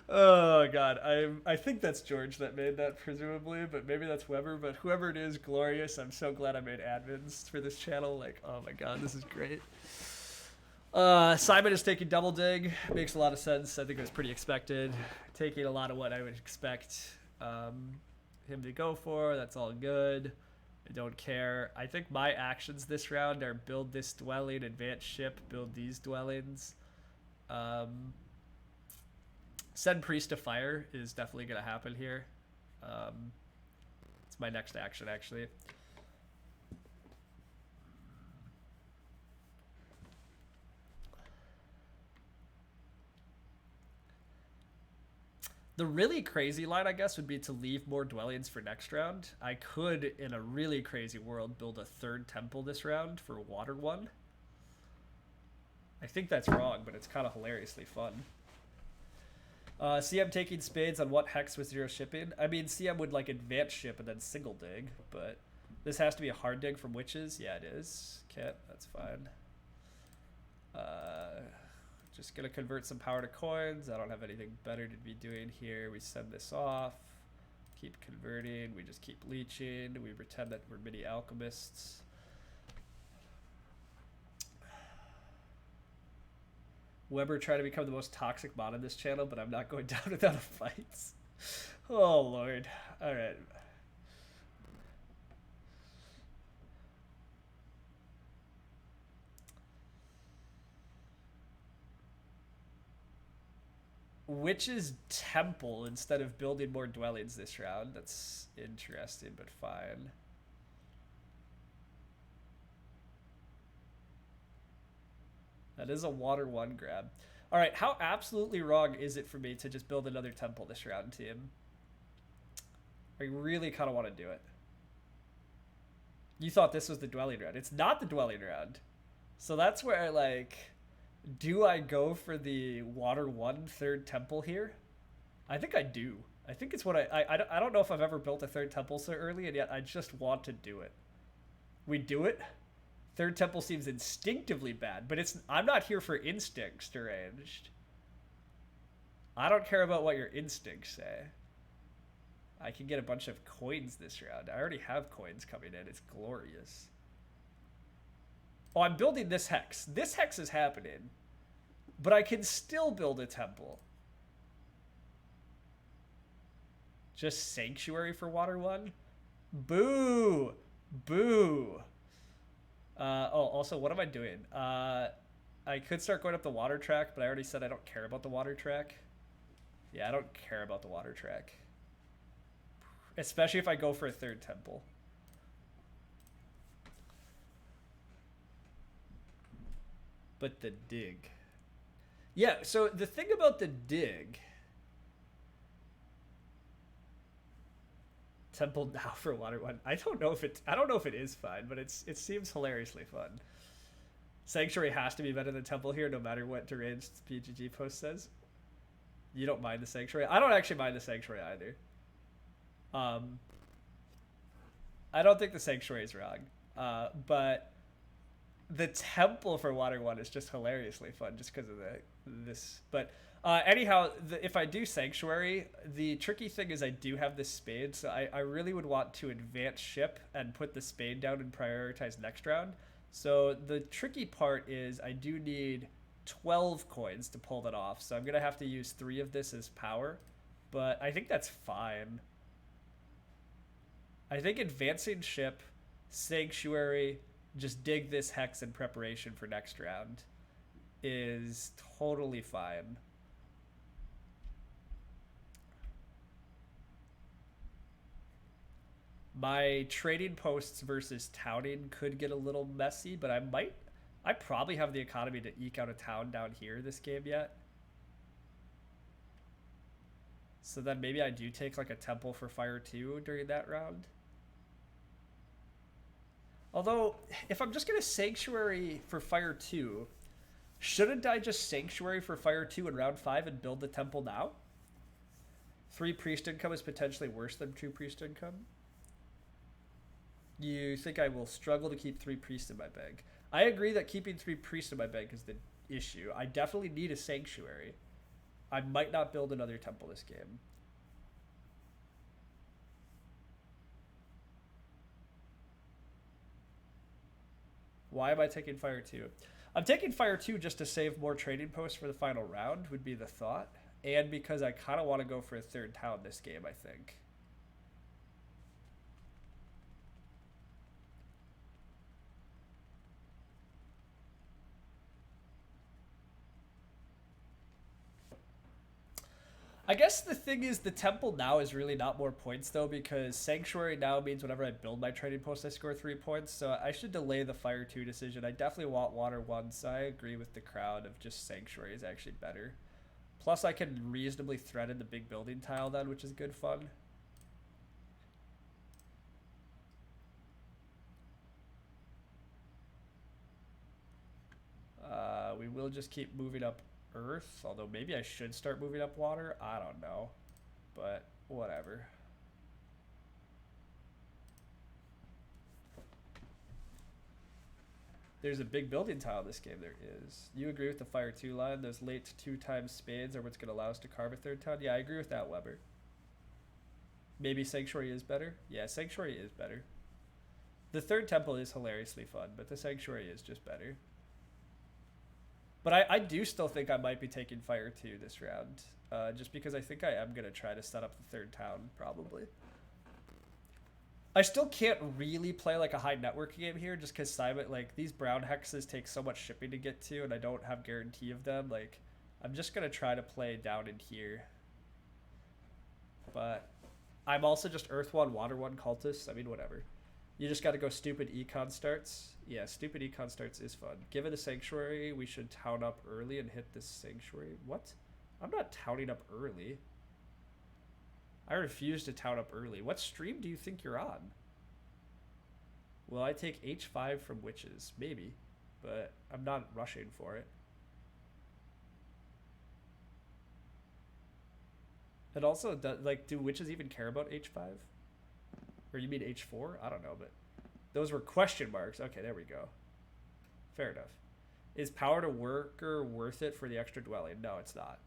S1: Oh god, I think that's George that made that, presumably, but maybe that's Weber. But whoever it is, glorious. I'm so glad I made admins for this channel. Like, oh my god, this is great. Simon is taking double dig. Makes a lot of sense. I think it was pretty expected. Taking a lot of what I would expect him to go for. That's all good. I don't care. I think my actions this round are build this dwelling, advance ship, build these dwellings. Send Priest to Fire is definitely going to happen here. It's my next action, actually. The really crazy line, I guess, would be to leave more dwellings for next round. I could, in a really crazy world, build a third temple this round for water 1. I think that's wrong, but it's kind of hilariously fun. CM taking spades on what hex with 0 shipping? I mean, CM would like advance ship and then single dig, but this has to be a hard dig from witches. Yeah, it is. Can't. That's fine. Just gonna convert some power to coins. I don't have anything better to be doing here. We send this off. Keep converting. We just keep leeching. We pretend that we're mini alchemists. Weber trying to become the most toxic mod on this channel, but I'm not going down without a fight. Oh, Lord. All right. Witch's Temple instead of building more dwellings this round. That's interesting, but fine. That is a water 1 grab. All right, how absolutely wrong is it for me to just build another temple this round, team? I really kind of want to do it. You thought this was the dwelling round. It's not the dwelling round. So that's where I like... Do I go for the water 1 third temple here? I think I do. I think it's what I don't know if I've ever built a third temple so early, and yet I just want to do it. We do it. Third temple seems instinctively bad, but I'm not here for instincts, deranged. I don't care about what your instincts say. I can get a bunch of coins this round. I already have coins coming in. It's glorious. Oh, I'm building this hex. This hex is happening. But I can still build a temple. Just Sanctuary for water 1? Boo! Boo! Also, what am I doing? I could start going up the water track, but I already said I don't care about the water track. Yeah, I don't care about the water track. Especially if I go for a third temple. But the dig. Yeah, so the thing about the dig... Temple now for water 1. I don't know if it is fine, but it seems hilariously fun. Sanctuary has to be better than Temple here, no matter what deranged PGG post says. You don't mind the Sanctuary? I don't actually mind the Sanctuary either. I don't think the Sanctuary is wrong. But the Temple for water 1 is just hilariously fun just because of this. But anyhow, if I do Sanctuary, the tricky thing is I do have this spade, so I really would want to advance ship and put the spade down and prioritize next round. So the tricky part is I do need 12 coins to pull that off, so I'm going to have to use 3 of this as power, but I think that's fine. I think advancing ship, Sanctuary, just dig this hex in preparation for next round is totally fine. My trading posts versus towning could get a little messy, but I probably have the economy to eke out a town down here this game yet. So then maybe I do take like a temple for fire 2 during that round. Although, if I'm just going to Sanctuary for Fire 2, shouldn't I just Sanctuary for Fire 2 in round 5 and build the temple now? 3 priest income is potentially worse than 2 priest income. You think I will struggle to keep 3 priests in my bank? I agree that keeping 3 priests in my bank is the issue. I definitely need a Sanctuary. I might not build another temple this game. Why am I taking Fire 2? I'm taking Fire 2 just to save more trading posts for the final round, would be the thought. And because I kind of want to go for a third town this game, I think. I guess the thing is the temple now is really not more points though, because sanctuary now means whenever I build my trading post I score 3 points, so I should delay the fire 2 decision. I definitely want water 1, so I agree with the crowd of just sanctuary is actually better. Plus I can reasonably threaten the big building tile then, which is good fun. We will just keep moving up earth, although maybe I should start moving up water. I don't know, but whatever. There's a big building tile in this game. There is. You agree with the fire 2 line? Those late 2 times spades are what's going to allow us to carve a third town? Yeah, I agree with that, Weber. Maybe sanctuary is better? Yeah, sanctuary is better. The third temple is hilariously fun, but the sanctuary is just better. But I do still think I might be taking fire 2 this round, just because I think I am going to try to set up the third town, probably. I still can't really play like a high network game here, just because Simon, like, these brown hexes take so much shipping to get to, and I don't have guarantee of them. Like, I'm just going to try to play down in here. But I'm also just Earth 1, Water 1 cultists. I mean, whatever. You just got to go stupid econ starts. Yeah, stupid econ starts is fun. Given a sanctuary, we should town up early and hit this sanctuary. What? I'm not towning up early. I refuse to town up early. What stream do you think you're on? Will I take H5 from witches? Maybe, but I'm not rushing for it. And also, do witches even care about H5? Or you mean H4? I don't know, but those were question marks. Okay, there we go. Fair enough. Is power to worker worth it for the extra dwelling? No, it's not.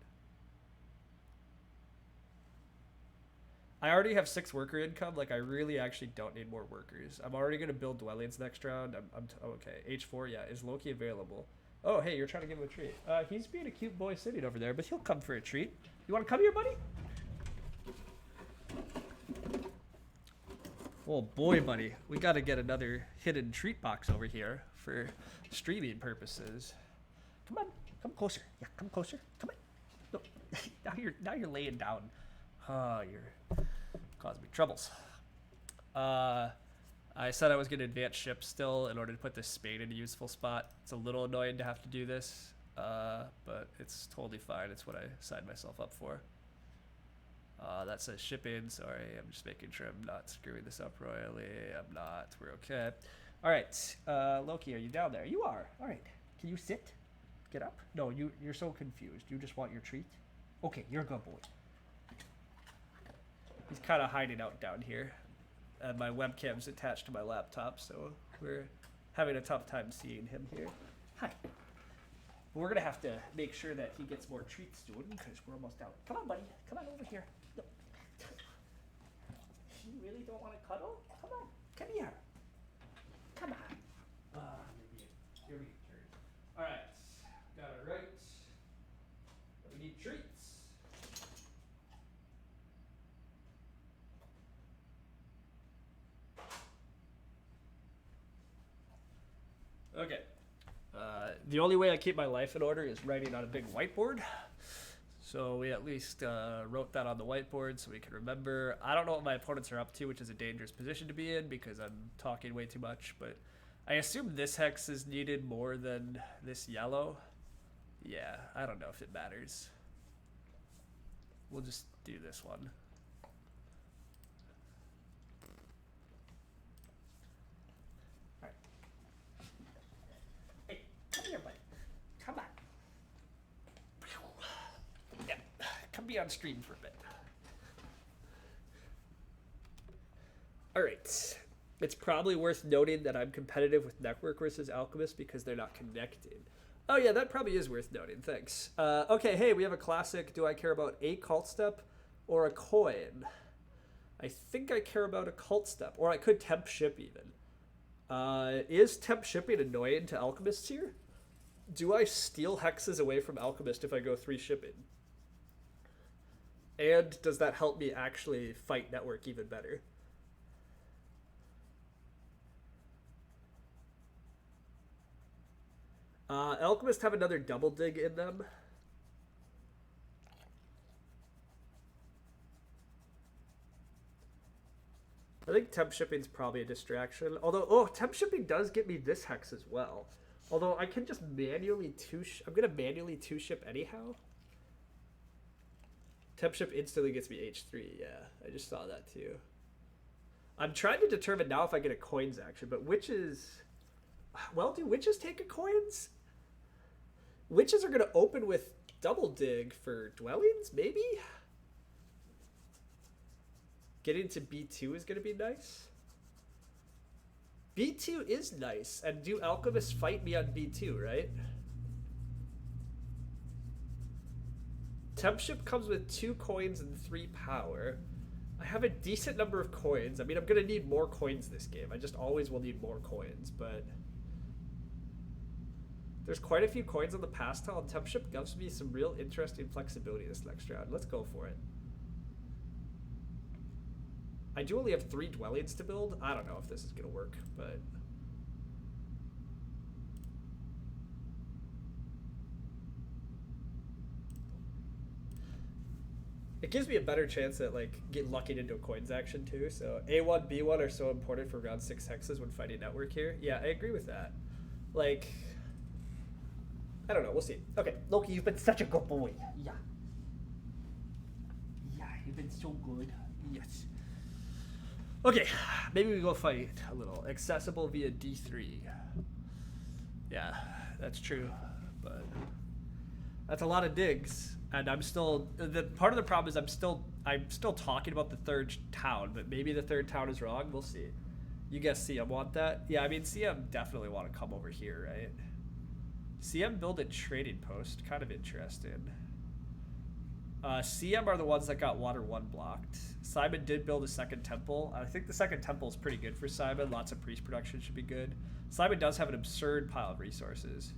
S1: I already have 6 worker income. Like, I really actually don't need more workers. I'm already going to build dwellings next round. Okay. H4, yeah. Is Loki available? Oh, hey, you're trying to give him a treat. He's being a cute boy sitting over there, but he'll come for a treat. You want to come here, buddy? Oh boy, buddy. We got to get another hidden treat box over here for streaming purposes. Come on. Come closer. Yeah, come closer. Come on. No. Now you're laying down. Oh, you're causing me troubles. I said I was going to advance ship still in order to put this spade in a useful spot. It's a little annoying to have to do this, but it's totally fine. It's what I signed myself up for. That says shipping. Sorry, I'm just making sure I'm not screwing this up royally. I'm not. We're okay. All right. Loki, are you down there? You are. All right. Can you sit? Get up? No, you're so confused. You just want your treat? Okay, you're a good boy. He's kind of hiding out down here. And my webcam's attached to my laptop, so we're having a tough time seeing him here. Hi. We're going to have to make sure that he gets more treats soon, because we're almost out. Come on, buddy. Come on over here. No. You really don't want to cuddle? Come on. Come here. Come on. Maybe here we turn. All right. Got it right. We need treats. Okay. The only way I keep my life in order is writing on a big whiteboard. So we at least wrote that on the whiteboard so we can remember. I don't know what my opponents are up to, which is a dangerous position to be in because I'm talking way too much. But I assume this hex is needed more than this yellow. Yeah, I don't know if it matters. We'll just do this one. Come here, buddy. Come on. Yeah, come be on stream for a bit. All right. It's probably worth noting that I'm competitive with Network versus Alchemist because they're not connected. Oh yeah, that probably is worth noting. Thanks. Okay, hey, we have a classic. Do I care about a cult step or a coin? I think I care about a cult step, or I could temp ship even. Is temp shipping annoying to Alchemists here? Do I steal hexes away from Alchemist if I go 3 shipping? And does that help me actually fight Network even better? Alchemist have another double dig in them.
S2: I think temp shipping's probably a distraction. Although, oh, temp shipping does get me this hex as well. Although I can just manually I'm gonna manually 2-ship anyhow. Temp ship instantly gets me H3, yeah. I just saw that too. I'm trying to determine now if I get a coins action, but witches... Well, do witches take a coins? Witches are gonna open with double dig for dwellings, maybe? Getting to B2 is gonna be nice. B2 is nice, and do alchemists fight me on B2, right? Temp ship comes with 2 coins and 3 power. I have a decent number of coins. I mean, I'm gonna need more coins this game. I just always will need more coins, but there's quite a few coins on the pass tile, and temp ship gives me some real interesting flexibility this next round. Let's go for it. I do only have 3 dwellings to build. I don't know if this is gonna work, but it gives me a better chance at like get luckied into a coins action too. So A1, B1 are so important for round 6 hexes when fighting network here. Yeah, I agree with that. Like, I don't know. We'll see. Okay, Loki, you've been such a good boy. Yeah. Yeah, you've been so good. Yes. Okay, maybe we go fight a little. Accessible via D3. Yeah, that's true, but that's a lot of digs, and I'm still. The part of the problem is I'm still talking about the 3rd town, but maybe the 3rd town is wrong. We'll see. You guys CM want that? Yeah, I mean CM definitely want to come over here, right? CM build a trading post, kind of interesting. CM are the ones that got water 1 blocked. Simon did build a 2nd temple. I think the 2nd temple is pretty good for Simon. Lots of priest production should be good. Simon does have an absurd pile of resources.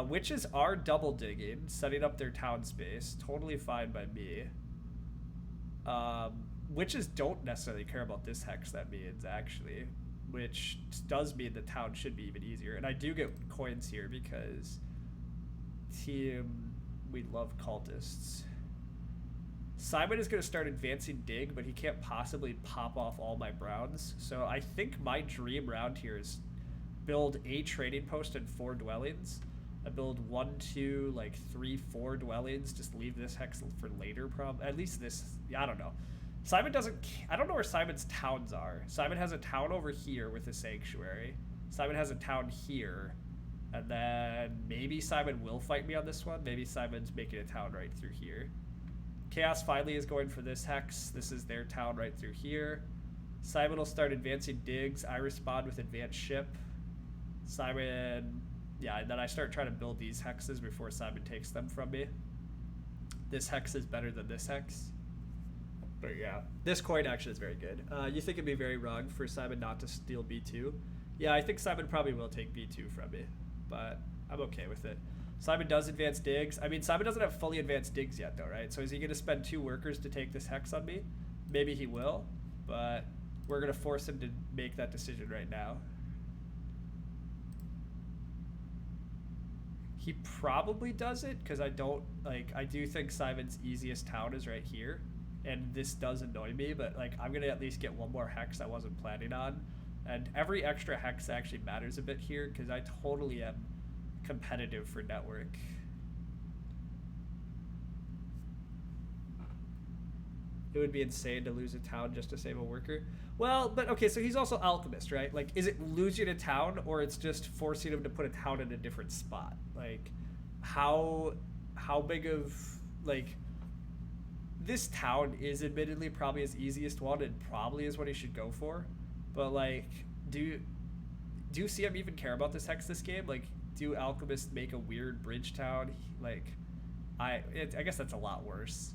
S2: Witches are double digging, setting up their town space. Totally fine by me. Witches don't necessarily care about this hex, that means, actually. Which does mean the town should be even easier. And I do get coins here because... we love cultists. Simon is going to start advancing dig, but he can't possibly pop off all my browns. So I think my dream round here is build a trading post and 4 dwellings. I build 1, 2, like 3, 4 dwellings. Just leave this hex for later, probably. At least this, I don't know. Simon doesn't, I don't know where Simon's towns are. Simon has a town over here with a sanctuary. Simon has a town here. And then maybe Simon will fight me on this one. Maybe Simon's making a town right through here. Chaos finally is going for this hex. This is their town right through here. Simon will start advancing digs. I respond with advanced ship. Simon, yeah, and then I start trying to build these hexes before Simon takes them from me. This hex is better than this hex. But yeah, this coin actually is very good. You think it'd be very wrong for Simon not to steal B2? Yeah, I think Simon probably will take B2 from me, but I'm okay with it. Simon does advance digs. I mean, Simon doesn't have fully advanced digs yet though, right? So is he going to spend 2 workers to take this hex on me? Maybe he will, but we're going to force him to make that decision right now. He probably does it because I do think Simon's easiest town is right here. And this does annoy me, but like I'm going to at least get 1 more hex I wasn't planning on. And every extra hex actually matters a bit here because I totally am competitive for network. It would be insane to lose a town just to save a worker. Well, but okay, so he's also alchemist, right? Like, is it losing a town or it's just forcing him to put a town in a different spot? Like, how big of, like, this town is admittedly probably his easiest one and probably is what he should go for. But, like, do you see him even care about this hex this game? Like, do alchemists make a weird bridge town? Like, I guess that's a lot worse.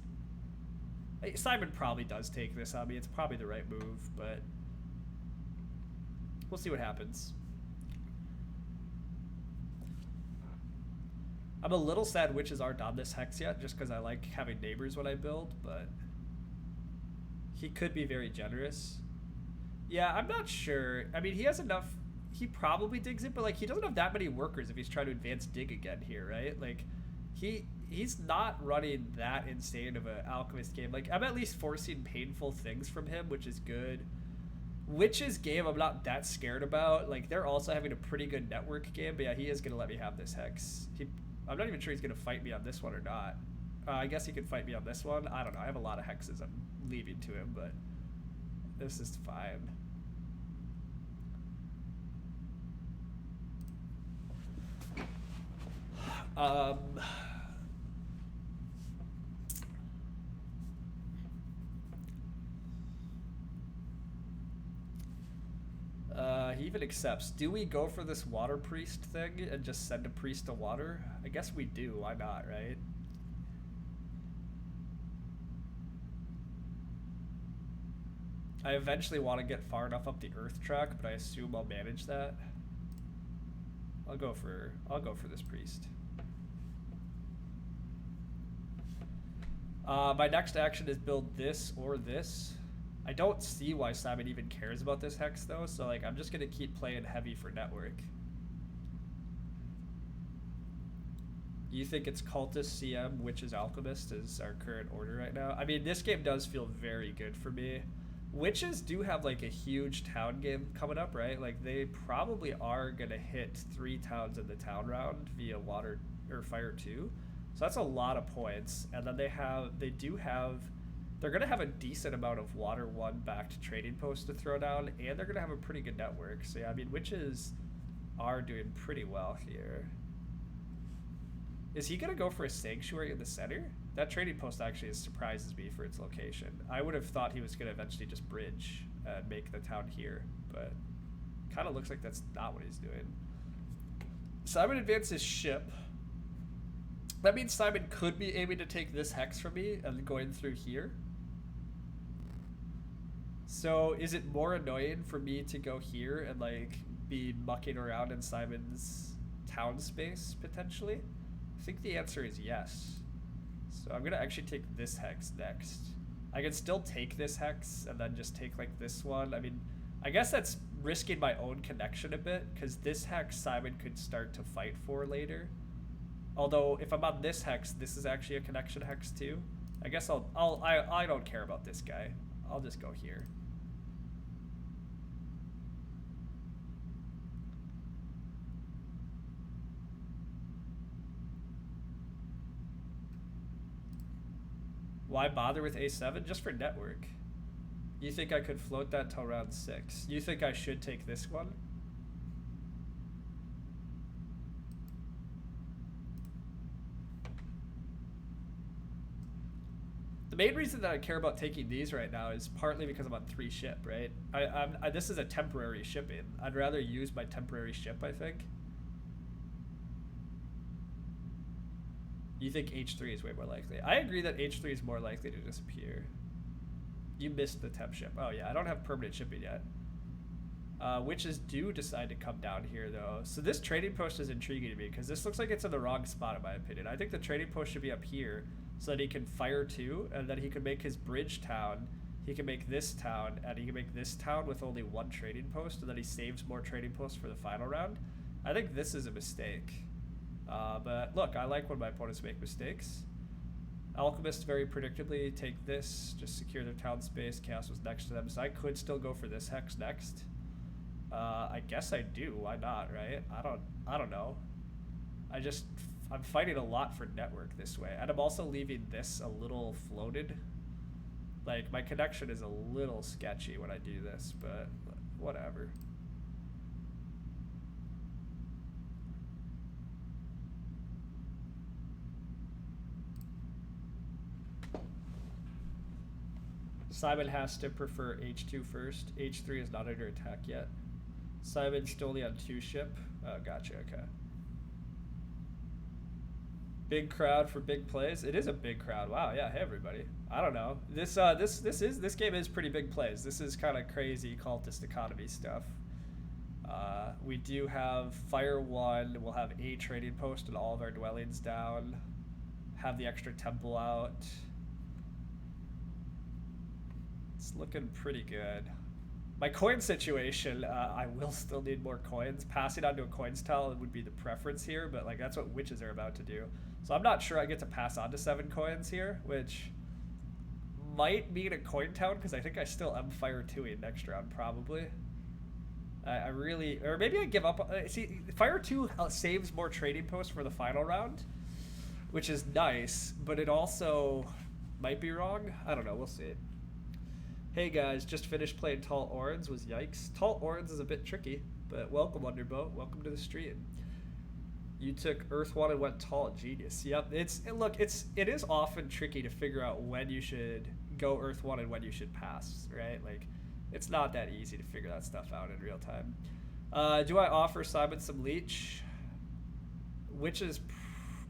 S2: Simon probably does take this on me. It's probably the right move, but we'll see what happens. I'm a little sad witches aren't on this hex yet, just because I like having neighbors when I build, but he could be very generous. Yeah, I'm not sure. I mean, he has enough. He probably digs it, but like he doesn't have that many workers if he's trying to advance dig again here, right? Like he's not running that insane of an alchemist game. Like, I'm at least forcing painful things from him, which is good. Witch's game I'm not that scared about. Like, they're also having a pretty good network game, but yeah, he is gonna let me have this hex. I'm not even sure he's gonna fight me on this one or not. I guess he could fight me on this one. I don't know. I have a lot of hexes I'm leaving to him, but this is fine. He even accepts. Do we go for this water priest thing and just send a priest to water? I guess we do. Why not, right? I eventually want to get far enough up the earth track, but I assume I'll manage that. I'll go for this priest. My next action is build this or this. I don't see why Simon even cares about this hex though, so like I'm just gonna keep playing heavy for network. You think it's Cultist, CM, Witches, Alchemist is our current order right now? I mean, this game does feel very good for me. Witches do have like a huge town game coming up, right? Like they probably are gonna hit 3 towns in the town round via water or fire 2. So that's a lot of points. And then they're gonna have a decent amount of water 1 backed trading posts to throw down, and they're gonna have a pretty good network. So yeah, I mean, witches are doing pretty well here. Is he gonna go for a sanctuary in the center? That trading post actually surprises me for its location. I would have thought he was gonna eventually just bridge and make the town here, but kind of looks like that's not what he's doing. Simon advances his ship. That means Simon could be aiming to take this hex from me and going through here. So is it more annoying for me to go here and like be mucking around in Simon's town space potentially? I think the answer is yes. So I'm gonna actually take this hex next. I can still take this hex and then just take like this one. I mean, I guess that's risking my own connection a bit because this hex Simon could start to fight for later. Although if I'm on this hex, this is actually a connection hex too. I guess I don't care about this guy. I'll just go here. Why bother with A7? Just for network. You think I could float that till round 6? You think I should take this one? The main reason that I care about taking these right now is partly because I'm on 3 ship, right? This is a temporary shipping. I'd rather use my temporary ship, I think. You think H3 is way more likely. I agree that H3 is more likely to disappear. You missed the temp ship. Oh yeah, I don't have permanent shipping yet. Witches do decide to come down here though. So this trading post is intriguing to me because this looks like it's in the wrong spot in my opinion. I think the trading post should be up here so that he can fire 2 and then he can make his bridge town. He can make this town and he can make this town with only 1 trading post and then he saves more trading posts for the final round. I think this is a mistake. But look, I like when my opponents make mistakes. Alchemists very predictably take this, just secure their town space. Chaos was next to them, so I could still go for this hex next. I guess I do. Why not, right? I don't know. I'm fighting a lot for network this way, and I'm also leaving this a little floated. Like my connection is a little sketchy when I do this, but whatever. Simon has to prefer H2 first. H3 is not under attack yet. Simon's still only on 2 ship. Oh, gotcha. Okay. Big crowd for big plays. It is a big crowd. Wow. Yeah. Hey, everybody. I don't know. This game is pretty big plays. This is kind of crazy cultist economy stuff. We do have fire 1. We'll have a trading post and all of our dwellings down. Have the extra temple out. It's looking pretty good. My coin situation, I will still need more coins. Passing on to a coins tile would be the preference here, but like that's what witches are about to do. So I'm not sure I get to pass on to 7 coins here, which might mean a coin town because I think I still am fire 2ing next round probably. I really, or maybe I give up. See, fire 2 saves more trading posts for the final round, which is nice, but it also might be wrong. I don't know. We'll see. Hey guys, just finished playing Tall Orans. Was yikes. Tall Orans is a bit tricky, but welcome Underbow. Welcome to the stream. You took Earth 1 and went Tall. Genius. Yep. It is often tricky to figure out when you should go Earth 1 and when you should pass, right? Like, it's not that easy to figure that stuff out in real time. Do I offer Simon some leech? Which is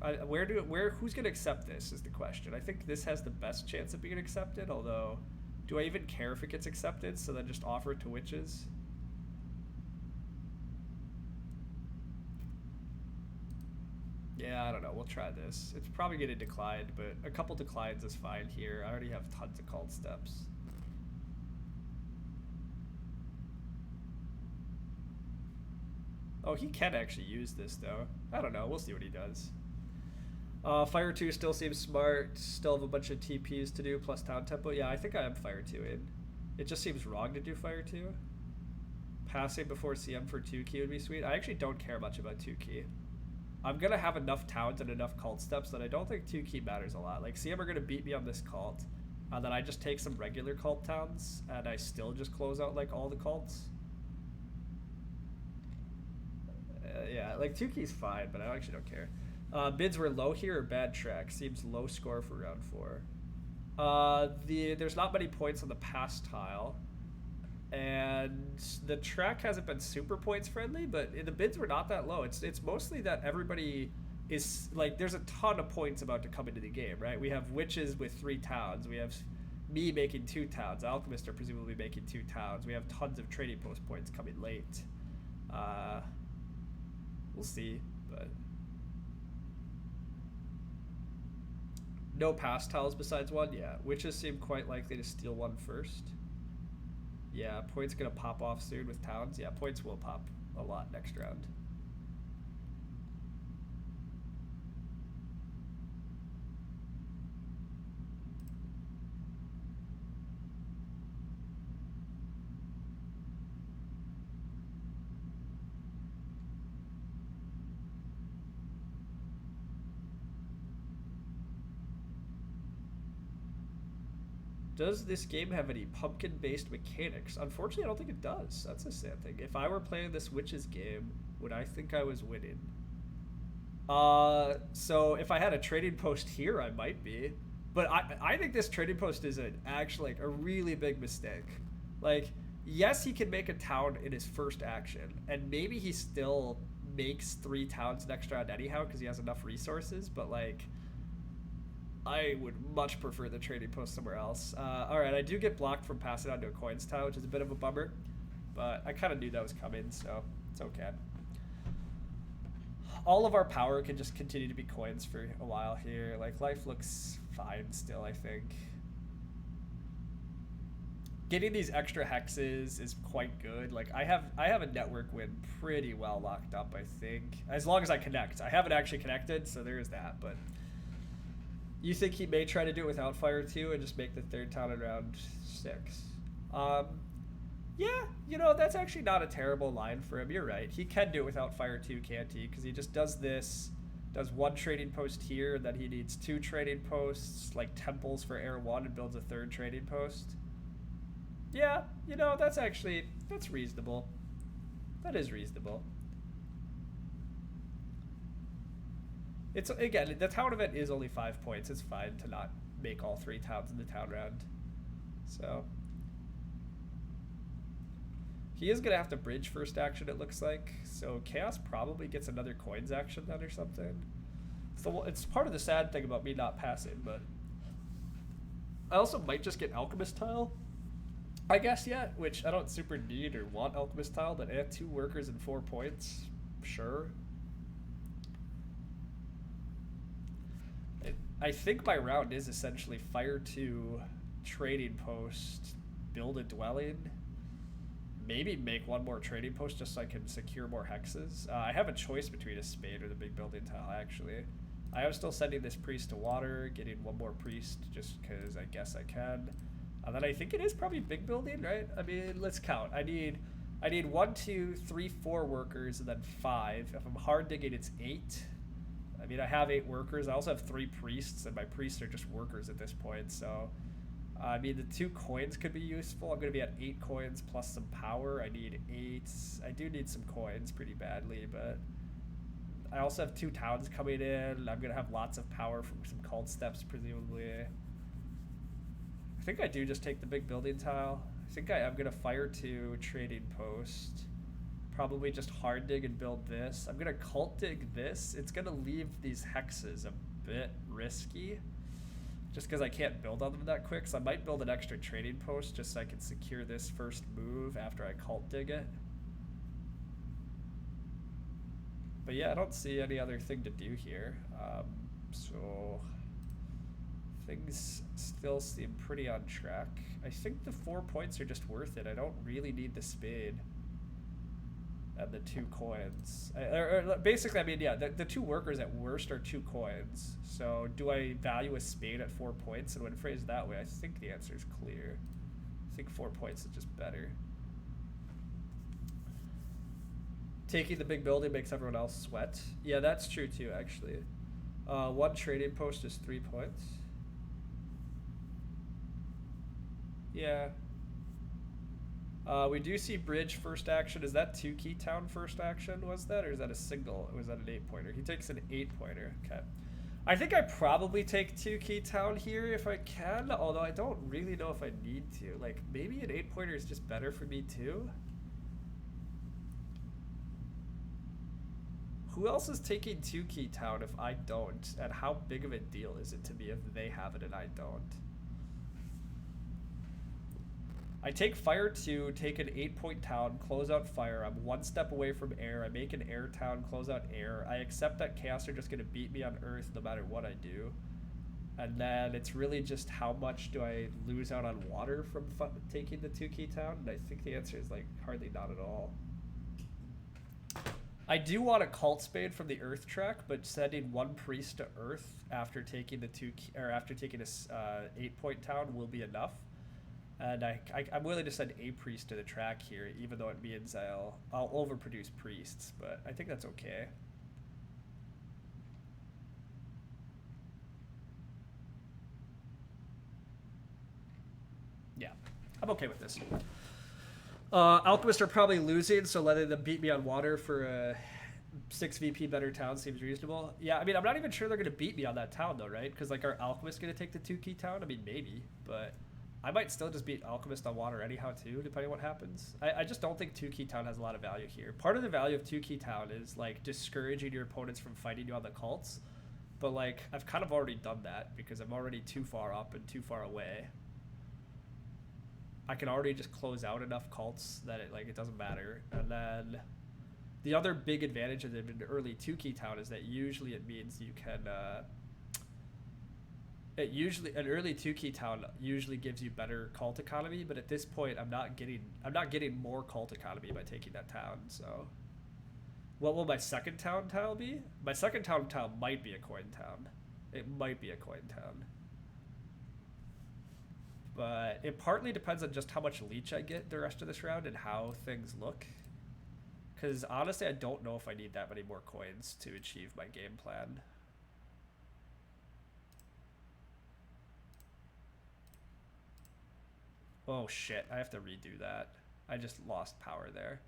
S2: who's gonna accept this is the question. I think this has the best chance of being accepted, although do I even care if it gets accepted? So then just offer it to witches. Yeah, I don't know. We'll try this. It's probably gonna decline, but a couple declines is fine here. I already have tons of called steps. Oh, he can actually use this though. I don't know. We'll see what he does. Fire 2 still seems smart. Still have a bunch of TPs to do plus town tempo. Yeah, I think I am Fire 2 in. It just seems wrong to do Fire 2. Passing before CM for 2 key would be sweet. I actually don't care much about 2 key. I'm going to have enough towns and enough cult steps that I don't think 2 key matters a lot. Like, CM are going to beat me on this cult. And then I just take some regular cult towns and I still just close out like all the cults. Yeah, like 2 key's fine, but I actually don't care. Bids were low here or bad track? Seems low score for round 4. There's not many points on the pass tile. And the track hasn't been super points friendly, but the bids were not that low. It's mostly that everybody is like, there's a ton of points about to come into the game, right? We have witches with 3 towns. We have me making 2 towns. Alchemists are presumably making 2 towns. We have tons of trading post points coming late. We'll see, but no pass tiles besides 1. Yeah, witches seem quite likely to steal 1 first. Yeah, points gonna pop off soon with towns. Yeah, points will pop a lot next round. Does this game have any pumpkin-based mechanics? Unfortunately, I don't think it does. That's a sad thing. If I were playing this witches game, would I think I was winning? So if I had a trading post here, I might be. But I think this trading post is actually like a really big mistake. Like, yes, he can make a town in his first action, and maybe he still makes 3 towns next round anyhow because he has enough resources, but like, I would much prefer the trading post somewhere else. Alright, I do get blocked from passing on to a coins tile, which is a bit of a bummer. But I kind of knew that was coming, so it's okay. All of our power can just continue to be coins for a while here. Like, life looks fine still, I think. Getting these extra hexes is quite good. Like, I have a network win pretty well locked up, I think. As long as I connect. I haven't actually connected, so there is that, but you think he may try to do it without Fire 2 and just make the 3rd town in round 6? Yeah, you know, that's actually not a terrible line for him. You're right. He can do it without Fire 2, can't he? Because he just does this, does 1 trading post here, and then he needs 2 trading posts, like temples for Air 1, and builds a 3rd trading post. Yeah, you know, that's reasonable. That is reasonable. It's, again, the town event is only 5 points. It's fine to not make all 3 towns in the town round. So he is going to have to bridge first action, it looks like. So Chaos probably gets another coins action then or something. So it's part of the sad thing about me not passing, but I also might just get Alchemist tile, I guess, yeah, which I don't super need or want Alchemist tile, but add 2 workers and 4 points, sure. I think my round is essentially Fire 2, trading post, build a dwelling. maybe make one more trading post just so I can secure more hexes. I have a choice between a spade or the big building tile, actually. I am still sending this priest to water, getting one more priest just because I guess I can. And then I think it is probably big building, right? I mean, let's count. I need 1, 2, 3, 4 workers and then 5. If I'm hard digging, it's 8. I mean, I have 8 workers. I also have 3 priests, and my priests are just workers at this point, so... I mean, the 2 coins could be useful. I'm going to be at 8 coins plus some power. I need 8. I do need some coins pretty badly, but... I also have 2 towns coming in. I'm going to have lots of power from some cult steps, presumably. I think I do just take the big building tile. I think I'm going to fire to trading post. Probably just hard dig and build this. I'm going to cult dig this. It's going to leave these hexes a bit risky. Just because I can't build on them that quick. So I might build an extra trading post just so I can secure this first move after I cult dig it. But yeah, I don't see any other thing to do here. So things still seem pretty on track. I think the 4 points are just worth it. I don't really need the spade and the 2 coins. Basically, I mean, yeah, the 2 workers at worst are 2 coins. So do I value a spade at 4 points? And when phrased that way, I think the answer is clear. I think 4 points is just better. Taking the big building makes everyone else sweat. Yeah, that's true too, actually. 1 trading post is 3 points. Yeah. We do see bridge first action. Is that 2 key town first action? Was that, or is that a single? Or was that an 8-pointer? He takes an 8-pointer. Okay. I think I probably take 2 key town here if I can, although I don't really know if I need to. Like, maybe an 8-pointer is just better for me too. Who else is taking 2 key town if I don't? And how big of a deal is it to me if they have it and I don't? I take fire 2, take an 8-point town, close out fire. I'm 1 step away from air. I make an air town, close out air. I accept that chaos are just going to beat me on earth no matter what I do. And then it's really just how much do I lose out on water from taking the 2 key town? And I think the answer is like hardly not at all. I do want a cult spade from the earth track, but sending 1 priest to earth after taking the 2 key, or after taking a 8-point town will be enough. And I'm willing to send a priest to the track here, even though it means I'll overproduce priests, but I think that's okay. Yeah, I'm okay with this. Alchemists are probably losing, so letting them beat me on water for a 6 VP better town seems reasonable. Yeah, I mean, I'm not even sure they're going to beat me on that town, though, right? Because, like, are Alchemists going to take the 2 key town? I mean, maybe, but I might still just beat Alchemist on water anyhow, too, depending on what happens. I just don't think 2 key town has a lot of value here. Part of the value of 2 key town is, like, discouraging your opponents from fighting you on the cults. But, like, I've kind of already done that because I'm already too far up and too far away. I can already just close out enough cults that it doesn't matter. And then the other big advantage of an early 2 key town is that usually it means you can an early 2 key town usually gives you better cult economy, but at this point I'm not getting more cult economy by taking that town. So what will my second town tile be? My second town tile might be a coin town. It might be a coin town. But it partly depends on just how much leech I get the rest of this round and how things look. Because honestly, I don't know if I need that many more coins to achieve my game plan. Oh shit, I have to redo that. I just lost power there.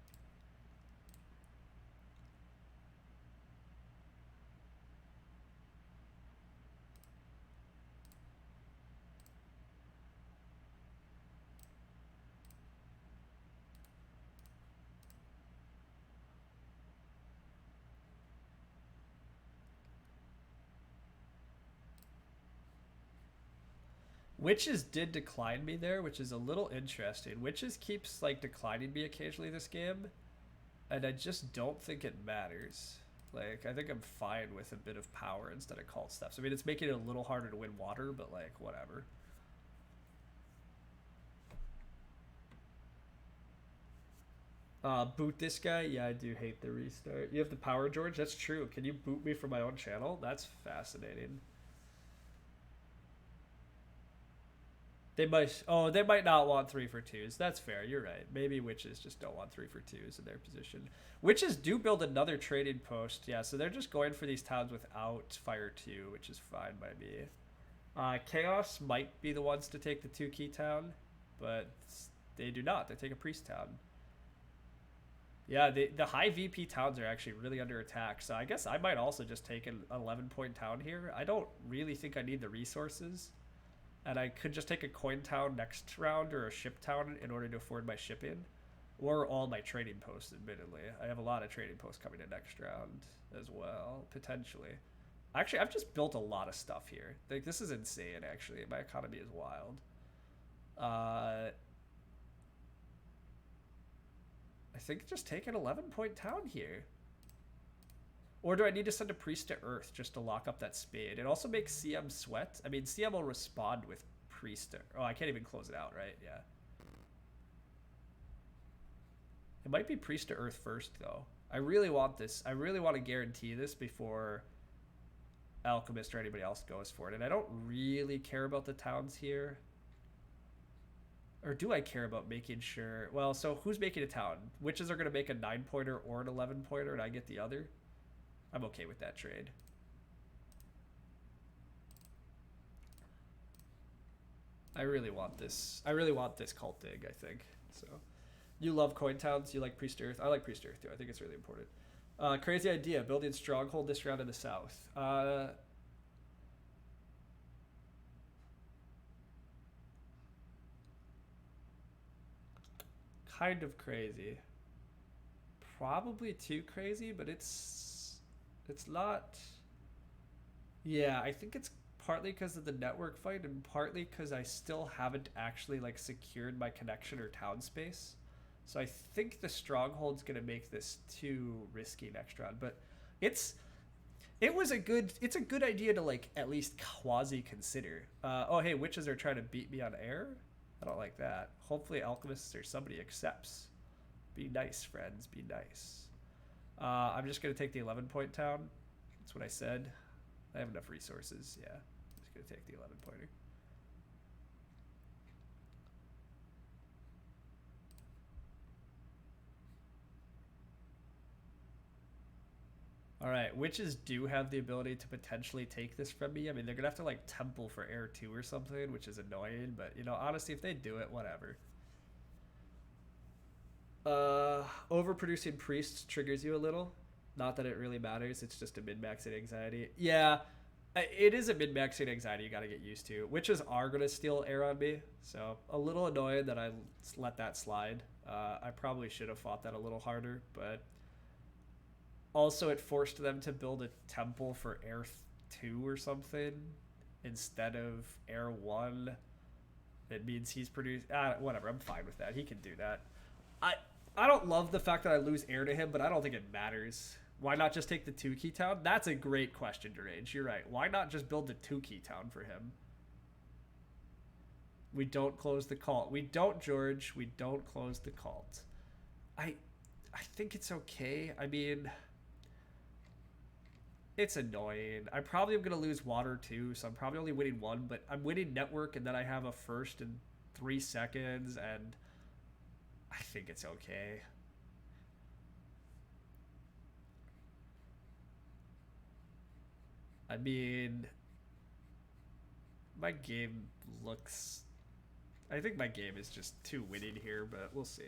S2: Witches did decline me there, which is a little interesting. Witches keeps like declining me occasionally this game, and I just don't think it matters. Like, I think I'm fine with a bit of power instead of cult steps. I mean, it's making it a little harder to win water, but like, whatever. Boot this guy? Yeah, I do hate the restart. You have the power, George? That's true. Can you boot me from my own channel? That's fascinating. They might. Oh, they might not want 3 for 2s. That's fair. You're right. Maybe witches just don't want 3 for 2s in their position. Witches do build another trading post. Yeah, so they're just going for these towns without fire 2, which is fine by me. Chaos might be the ones to take the 2 key town, but they do not. They take a priest town. Yeah, the high VP towns are actually really under attack. So I guess I might also just take an 11-point town here. I don't really think I need the resources. And I could just take a coin town next round or a ship town in order to afford my shipping. Or all my trading posts, admittedly. I have a lot of trading posts coming in next round as well, potentially. Actually, I've just built a lot of stuff here. Like, this is insane, actually. My economy is wild. I think just take an 11-point town here. Or do I need to send a priest to Earth just to lock up that spade? It also makes CM sweat. I mean, CM will respond with priest to... Oh, I can't even close it out, right? Yeah. It might be priest to Earth first, though. I really want this. I really want to guarantee this before Alchemist or anybody else goes for it. And I don't really care about the towns here. Or do I care about making sure... Well, so who's making a town? Witches are going to make a 9-pointer or an 11-pointer, and I get the other? I'm okay with that trade. I really want this. I really want this cult dig, I think. So, you love coin towns. You like Priest Earth. I like Priest Earth, too. I think it's really important. Crazy idea. Building stronghold this round in the south. Kind of crazy. Probably too crazy, but it's not. Yeah, I think it's partly because of the network fight and partly because I still haven't actually like secured my connection or town space. So I think the stronghold's gonna make this too risky next round. But it's a good idea to like at least quasi consider. Oh hey, witches are trying to beat me on air. I don't like that. Hopefully alchemists or somebody accepts. Be nice, friends. Be nice. I'm just going to take the 11-point town. That's what I said. I have enough resources. Yeah. I'm just going to take the 11-pointer. All right. Witches do have the ability to potentially take this from me. I mean, they're going to have to like temple for air 2 or something, which is annoying. But, you know, honestly, if they do it, whatever. Overproducing priests triggers you a little. Not that it really matters. It's just a min-maxing anxiety. Yeah, it is a min-maxing anxiety you got to get used to. Witches are going to steal air on me. So a little annoyed that I let that slide. I probably should have fought that a little harder. But also it forced them to build a temple for air 2 or something instead of air 1. It means he's produced... whatever, I'm fine with that. He can do that. I don't love the fact that I lose air to him, but I don't think it matters. Why not just take the 2-key town? That's a great question, Derange. You're right. Why not just build the 2-key town for him? We don't close the cult. We don't, George. We don't close the cult. I think it's okay. I mean, it's annoying. I probably am going to lose water too, so I'm probably only winning 1, but I'm winning network, and then I have a first in 3 seconds, and... I think it's okay. I mean, my game looks... I think my game is just too winning here, but we'll see.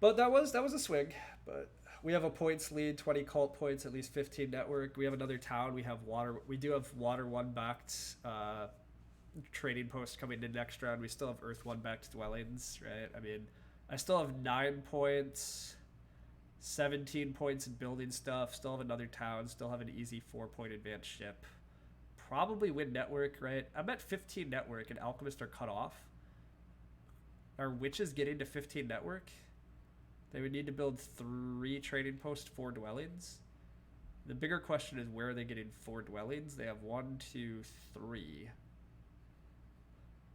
S2: But that was a swing. But we have a points lead, 20 cult points, at least 15 network. We have another town. We have water. We do have water 1 backed trading post coming in next round. We still have earth 1 backed dwellings, right? I mean... I still have 9 points, 17 points in building stuff, still have another town, still have an easy 4-point advanced ship. Probably win network, right? I'm at 15 network and alchemists are cut off. Are witches getting to 15 network? They would need to build 3 trading posts, 4 dwellings. The bigger question is where are they getting 4 dwellings? They have 1, 2, 3.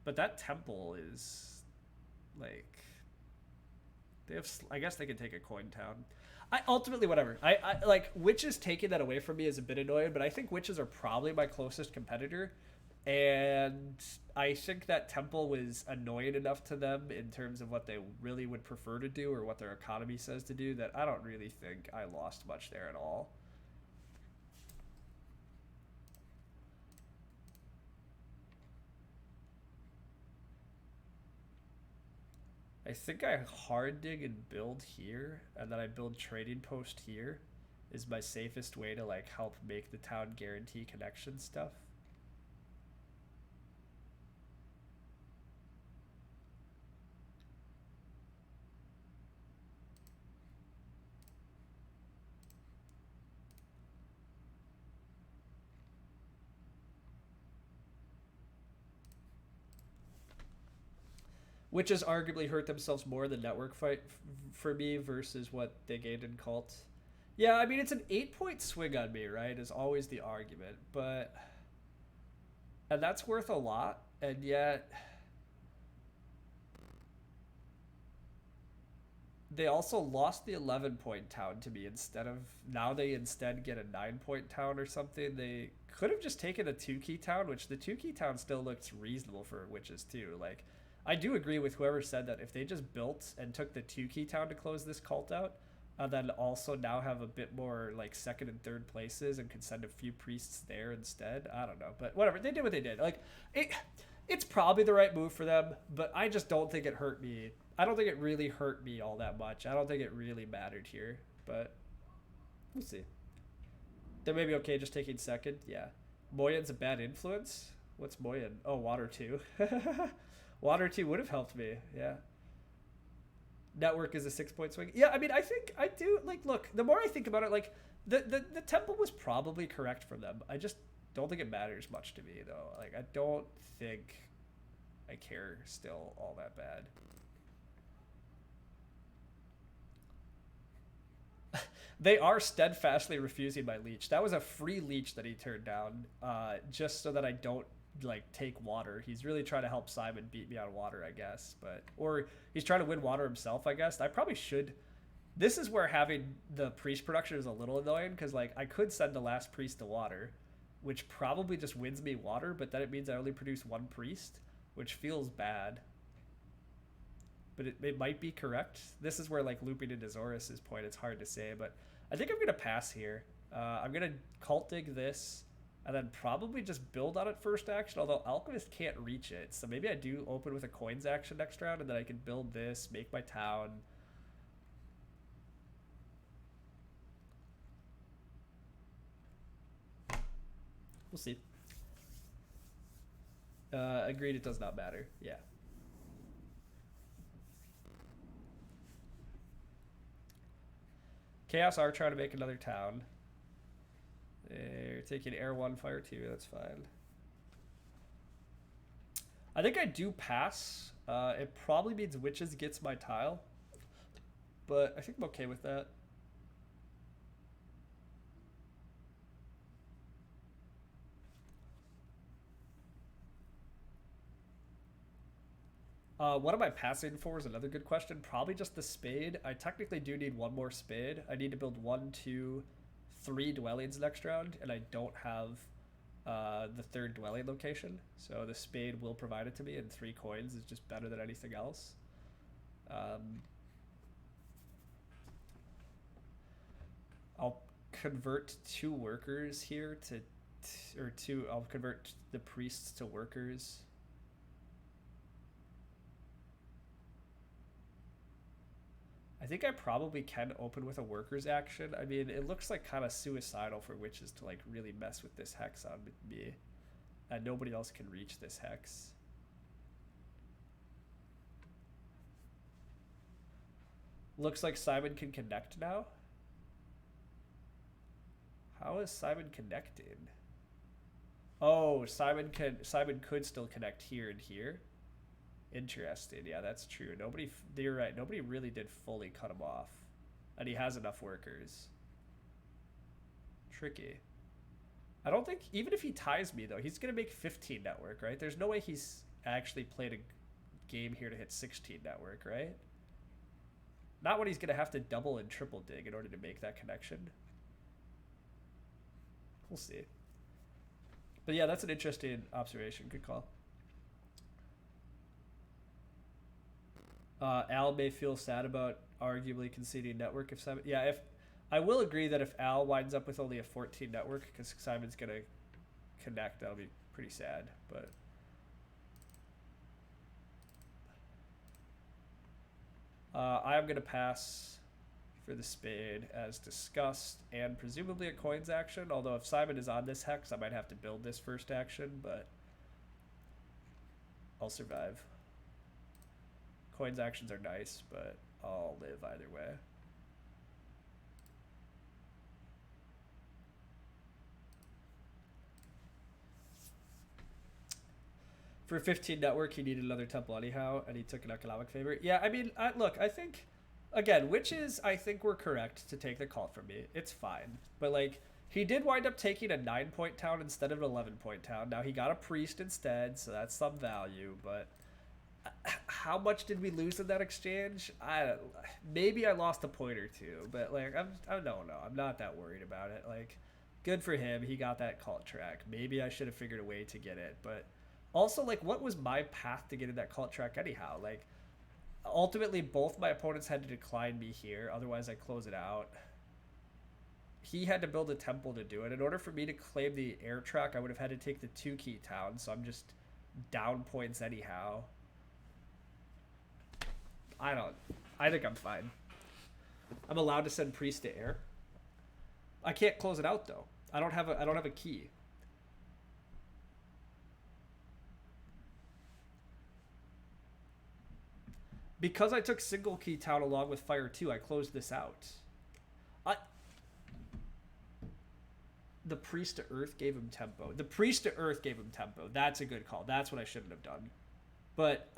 S2: But that temple is like... They have. I guess they can take a coin town. I ultimately whatever. I like witches taking that away from me is a bit annoying, but I think witches are probably my closest competitor, and I think that temple was annoying enough to them in terms of what they really would prefer to do or what their economy says to do that I don't really think I lost much there at all. I think I hard dig and build here, and then I build trading post here is my safest way to like help make the town guarantee connection stuff. Which has arguably hurt themselves more in the network fight for me versus what they gained in cult. Yeah, I mean it's an 8-point swing on me, right? Is always the argument, but and that's worth a lot, and yet they also lost the 11-point town to me instead of now they instead get a 9-point town or something. They could have just taken a 2-key town, which the 2-key town still looks reasonable for witches too. Like I do agree with whoever said that if they just built and took the 2-key town to close this cult out, and then also now have a bit more like second and third places and could send a few priests there instead. I don't know, but whatever. They did what they did. Like it's probably the right move for them, but I just don't think it hurt me. I don't think it really hurt me all that much. I don't think it really mattered here, but we'll see. They may be okay just taking second. Yeah. Moyen's a bad influence? What's Moyen? Oh, Water 2. Water 2 would have helped me. Yeah. Network is a 6-point swing. Yeah, I mean, I think I do. Like, look, the more I think about it, like, the temple was probably correct from them. I just don't think it matters much to me, though. Like, I don't think I care still all that bad. They are steadfastly refusing my leech. That was a free leech that he turned down, just so that I don't like take water. He's really trying to help Simon beat me on water, I guess. But or he's trying to win water himself, I guess. I probably should. This is where having the priest production is a little annoying because like I could send the last priest to water, which probably just wins me water, but then it means I only produce one priest, which feels bad. But it might be correct. This is where like looping into Zorus's point, it's hard to say, but I think I'm gonna pass here. I'm gonna cult dig this, and then probably just build on it first action. Although Alchemist can't reach it, so maybe I do open with a coins action next round, and then I can build this, make my town. We'll see. Agreed. It does not matter. Yeah. Chaos are trying to make another town. They're taking air 1, fire 2. That's fine. I think I do pass. It probably means Witches gets my tile. But I think I'm okay with that. What am I passing for is another good question. Probably just the spade. I technically do need one more spade. I need to build 1, 2, 3 dwellings next round, and I don't have the third dwelling location. So the spade will provide it to me, and 3 coins is just better than anything else. I'll convert 2 workers here to, or 2. I'll convert the priests to workers. I think I probably can open with a workers action. I mean, it looks like kind of suicidal for witches to like really mess with this hex on me. And nobody else can reach this hex. Looks like Simon can connect now. How is Simon connected? Oh, Simon could still connect here and here. Interesting. Yeah, that's true. You're right. Nobody really did fully cut him off. And he has enough workers. Tricky. I don't think, even if he ties me, though, he's going to make 15 network, right? There's no way he's actually played a game here to hit 16 network, right? Not when he's going to have to double and triple dig in order to make that connection. We'll see. But yeah, that's an interesting observation. Good call. Al may feel sad about arguably conceding network if Simon. Yeah, if I will agree that if Al winds up with only a 14 network because Simon's gonna connect, that'll be pretty sad. But I am gonna pass for the spade as discussed, and presumably a coins action. Although if Simon is on this hex, I might have to build this first action, but I'll survive. Coins actions are nice, but I'll live either way. For 15 network, he needed another temple anyhow, and he took an economic favor. Yeah, I mean, look, I think, again, witches, I think we're correct to take the call from me. It's fine. But, like, he did wind up taking a 9-point town instead of an 11-point town. Now, he got a priest instead, so that's some value, but how much did we lose in that exchange? Maybe I lost a point or two, but like I don't know. I'm not that worried about it. Like, good for him. He got that cult track. Maybe I should have figured a way to get it, but also like, what was my path to getting that cult track anyhow? Like, ultimately, both my opponents had to decline me here. Otherwise, I close it out. He had to build a temple to do it. In order for me to claim the air track, I would have had to take the 2 key town. So I'm just down points anyhow. I think I'm fine. I'm allowed to send priest to air. I can't close it out though. I don't have a key. Because I took single key town along with fire 2, I closed this out. The priest to earth gave him tempo. The priest to earth gave him tempo. That's a good call. That's what I shouldn't have done. But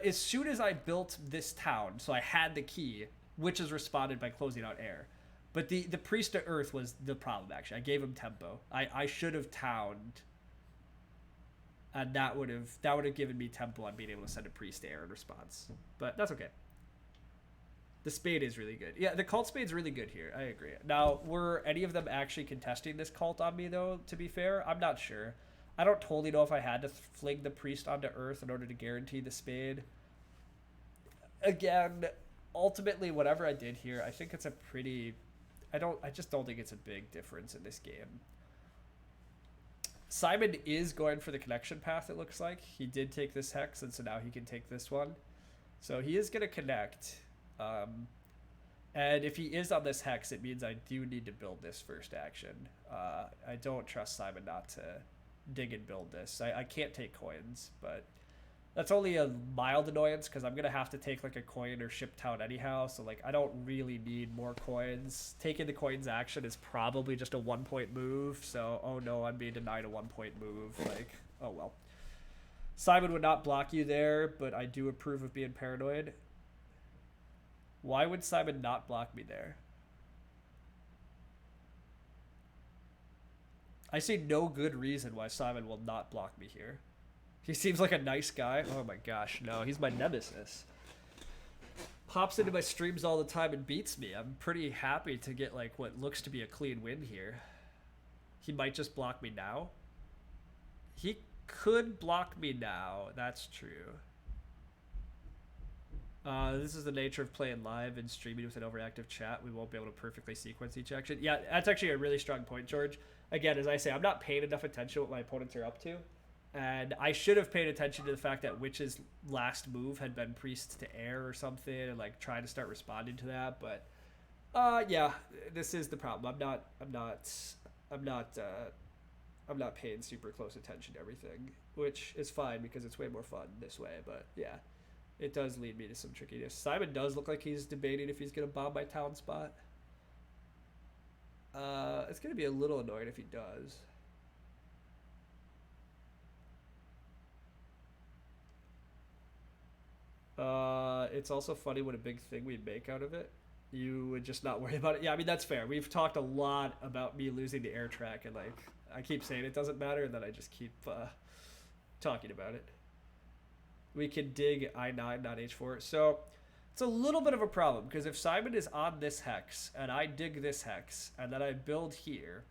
S2: as soon as I built this town, so I had the key, witches responded by closing out air. But the priest to earth was the problem, actually. I gave him tempo. I should have towned, and that would have given me tempo on being able to send a priest to air in response. But that's okay. The spade is really good. Yeah, the cult spade's really good here. I agree. Now, were any of them actually contesting this cult on me, though, to be fair? I'm not sure. I don't totally know if I had to fling the priest onto earth in order to guarantee the spade. Again, ultimately, whatever I did here, I think it's a pretty... I just don't think it's a big difference in this game. Simon is going for the connection path, it looks like. He did take this hex, and so now he can take this one. So he is going to connect. And if he is on this hex, it means I do need to build this first action. I don't trust Simon not to dig and build this. I can't take coins, but that's only a mild annoyance because I'm gonna have to take like a coin or ship town anyhow, so like I don't really need more coins. Taking the coins action is probably just a 1-point move, so oh no, I'm being denied a 1-point move. Like, oh well. Simon would not block you there, but I do approve of being paranoid. Why would Simon not block me there? I see no good reason why Simon will not block me here. He seems like a nice guy. Oh my gosh, no, he's my nemesis. Pops into my streams all the time and beats me. I'm pretty happy to get like what looks to be a clean win here. He might just block me now. He could block me now, that's true. This is the nature of playing live and streaming with an overactive chat. We won't be able to perfectly sequence each action. Yeah, that's actually a really strong point, George. Again, as I say, I'm not paying enough attention to what my opponents are up to. And I should have paid attention to the fact that Witch's last move had been priest to air or something, and like try to start responding to that. But yeah, this is the problem. I'm not paying super close attention to everything, which is fine because it's way more fun this way. But yeah, it does lead me to some trickiness. Simon does look like he's debating if he's gonna bomb my town spot. It's gonna be a little annoying if he does. It's also funny what a big thing we'd make out of it. You would just not worry about it. Yeah, I mean, that's fair. We've talked a lot about me losing the air track, and like I keep saying it doesn't matter, and then I just keep talking about it. We can dig I9, not H4. So It's a little bit of a problem because if Simon is on this hex and I dig this hex and then I build here,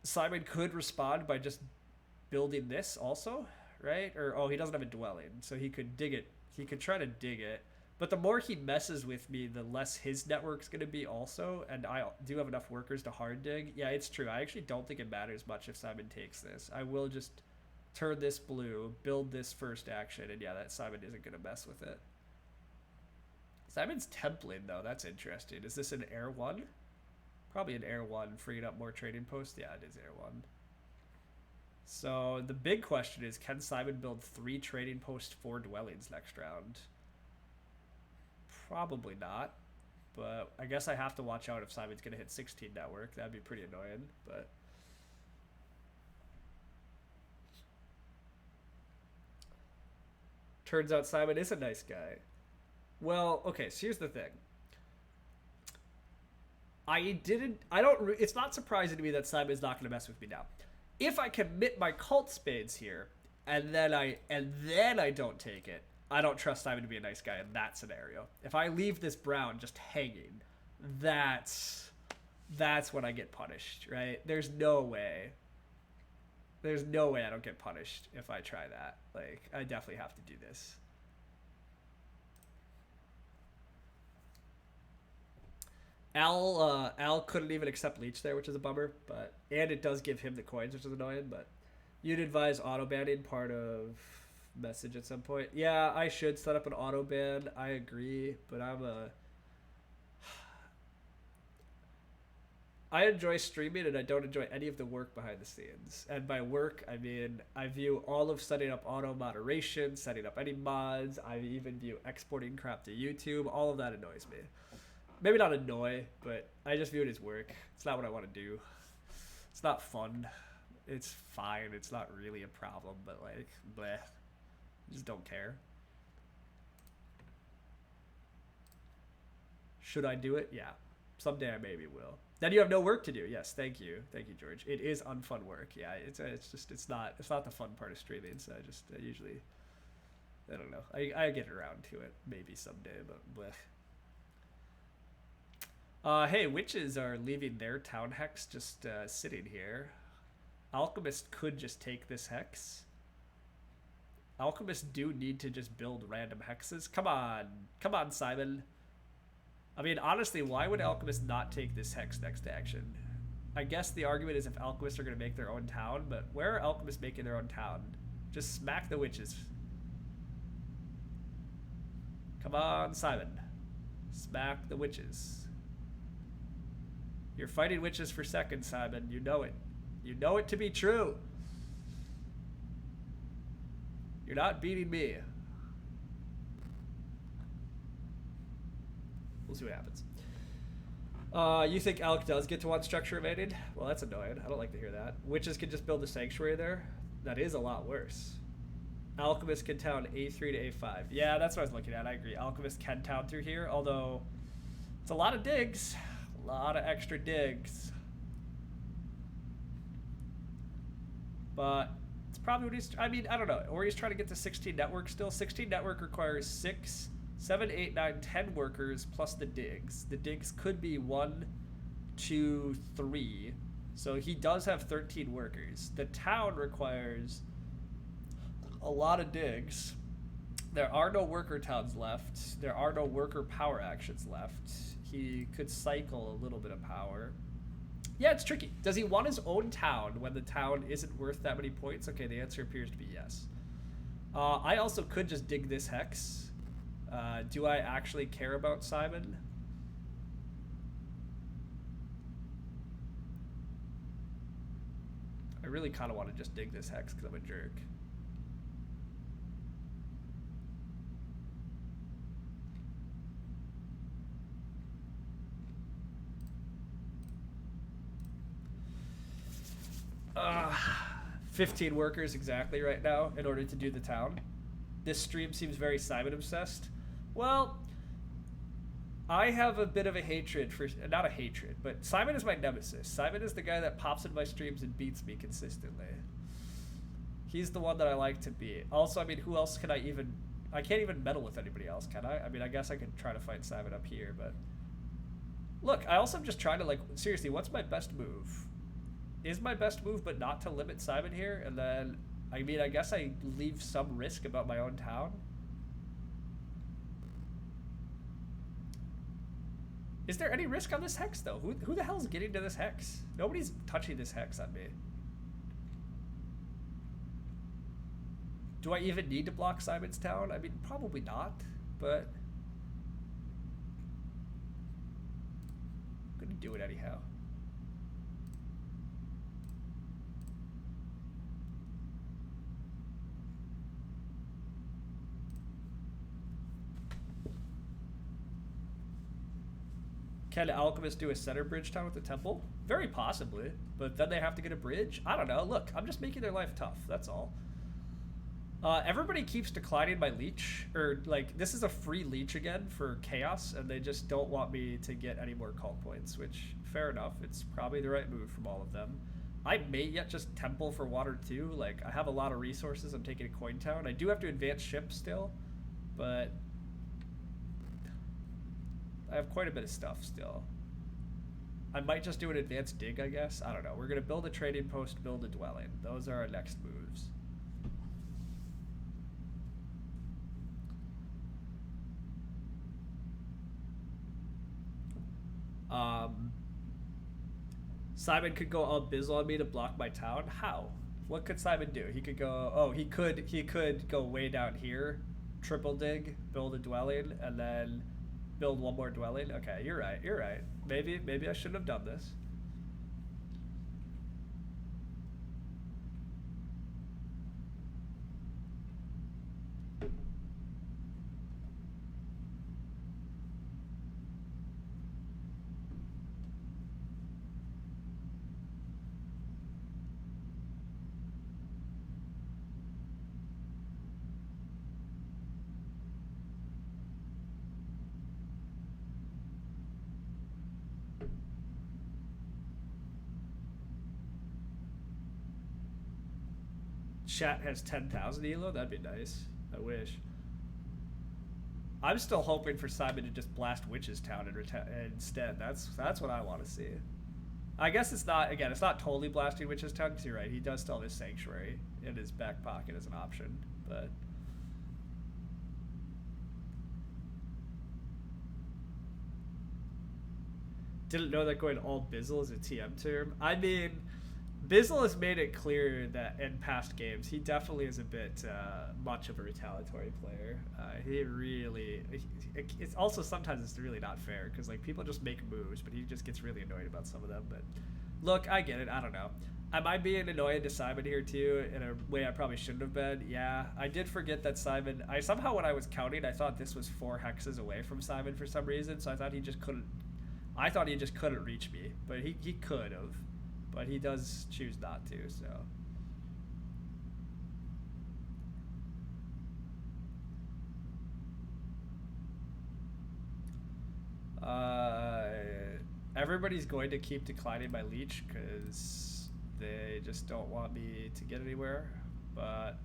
S2: Simon could respond by just building this also, right? Or, oh, he doesn't have a dwelling, so he could dig it. He could try to dig it. But the more he messes with me, the less his network's going to be also. And I do have enough workers to hard dig. Yeah, it's true. I actually don't think it matters much if Simon takes this. I will just turn this blue, build this first action, and yeah, that Simon isn't going to mess with it. Simon's templing, though. That's interesting. Is this an Air 1? Probably an Air 1, freeing up more trading posts. Yeah, it is Air 1. So the big question is, can Simon build 3 trading posts, 4 dwellings next round? Probably not. But I guess I have to watch out if Simon's going to hit 16 network. That'd be pretty annoying. But turns out Simon is a nice guy. Well, okay, so here's the thing. It's not surprising to me that Simon's not going to mess with me now. If I commit my cult spades here, and then I don't take it, I don't trust Simon to be a nice guy in that scenario. If I leave this brown just hanging, that's when I get punished, right? There's no way I don't get punished if I try that. Like, I definitely have to do this. Al couldn't even accept Leech there, which is a bummer, and it does give him the coins, which is annoying, but you'd advise auto banning part of message at some point. Yeah, I should set up an auto ban. I agree, but I enjoy streaming and I don't enjoy any of the work behind the scenes. And by work, I mean I view all of setting up auto moderation, setting up any mods. I even view exporting crap to YouTube. All of that annoys me. Maybe not annoy, but I just view it as work. It's not what I want to do. It's not fun. It's fine. It's not really a problem, but like, bleh. I just don't care. Should I do it? Yeah. Someday I maybe will. Then you have no work to do. Yes, thank you. Thank you, George. It is unfun work. Yeah, it's not the fun part of streaming, so I usually, I don't know. I get around to it maybe someday, but bleh. Hey, witches are leaving their town hex just sitting here. Alchemists could just take this hex. Alchemists do need to just build random hexes. Come on, Simon. I mean, honestly, why would Alchemists not take this hex next action? I guess the argument is if Alchemists are going to make their own town, but where are Alchemists making their own town? Just smack the witches. Come on, Simon. Smack the witches. You're fighting witches for seconds, Simon. You know it. You know it to be true. You're not beating me. We'll see what happens. You think Alc does get to one structure evaded? Well, that's annoying. I don't like to hear that. Witches can just build a sanctuary there? That is a lot worse. Alchemist can town A3 to A5. Yeah, that's what I was looking at. I agree. Alchemist can town through here, although it's a lot of digs. A lot of extra digs. But it's probably what he's... I mean, I don't know. Or he's trying to get to 16 network still. 16 network requires 6, 7, 8, 9, 10 workers plus the digs. The digs could be 1, 2, 3. So he does have 13 workers. The town requires a lot of digs. There are no worker towns left. There are no worker power actions left. He could cycle a little bit of power. Yeah, it's tricky. Does he want his own town when the town isn't worth that many points? Okay, the answer appears to be yes. I also could just dig this hex. Do I actually care about Simon? I really kind of want to just dig this hex because I'm a jerk. Uh, 15 workers exactly right now in order to do the town. This stream seems very Simon obsessed. Well, I have a bit of a hatred for, not a hatred, but Simon is my nemesis. Simon is the guy that pops in my streams and beats me consistently. He's the one that I like to beat. Also, I mean, who else can I even I can't even meddle with anybody else, can I? I mean, I guess I could try to fight Simon up here, but... Look, I also am just trying to, like, seriously, what's my best move? Is my best move but not to limit Simon here? And then, I mean, I guess I leave some risk about my own town? Is there any risk on this hex, though? Who the hell's getting to this hex? Nobody's touching this hex on me. Do I even need to block Simon's town? I mean, probably not, but... I'm gonna do it anyhow. Can Alchemist do a center bridge town with the temple? Very possibly, but then they have to get a bridge? I don't know. Look, I'm just making their life tough, that's all. Everybody keeps declining my leech, or like, this is a free leech again for chaos, and they just don't want me to get any more call points, which, fair enough, it's probably the right move from all of them. I may yet just temple for water too, like, I have a lot of resources, I'm taking a coin town. I do have to advance ships still, but I have quite a bit of stuff still. I might just do an advanced dig, I guess. I don't know. We're going to build a trading post, build a dwelling. Those are our next moves. Simon could go all Bizzle on me to block my town. How? What could Simon do? He could go. Oh, he could go way down here, triple dig, build a dwelling, and then build one more dwelling. Okay, you're right. You're right. Maybe I shouldn't have done this. Chat has 10,000 elo. That'd be nice. I wish. I'm still hoping for Simon to just blast Witch's Town instead. That's what I want to see. I guess it's not, again, it's not totally blasting Witch's Town, because you're right, he does still have his Sanctuary in his back pocket as an option, but... Didn't know that going all Bizzle is a TM term. I mean, Bizzle has made it clear that in past games, he definitely is a bit much of a retaliatory player. He really... It's also sometimes it's really not fair, because like people just make moves, but he just gets really annoyed about some of them. But look, I get it. I don't know. Am I being annoyed to Simon here too, in a way I probably shouldn't have been? Yeah, I did forget that Simon... somehow when I was counting, I thought this was 4 hexes away from Simon for some reason, so I thought he just couldn't... I thought he just couldn't reach me, but he could have. But he does choose not to, so... Everybody's going to keep declining my leech because they just don't want me to get anywhere. But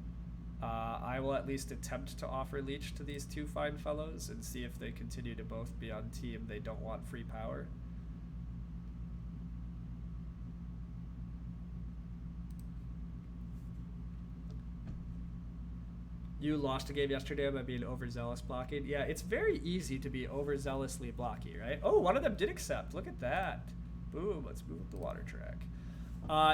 S2: I will at least attempt to offer leech to these 2 fine fellows and see if they continue to both be on team they don't want free power. You lost a game yesterday by being overzealous blocking. Yeah, it's very easy to be overzealously blocky, right? Oh, one of them did accept. Look at that. Boom, let's move up the water track.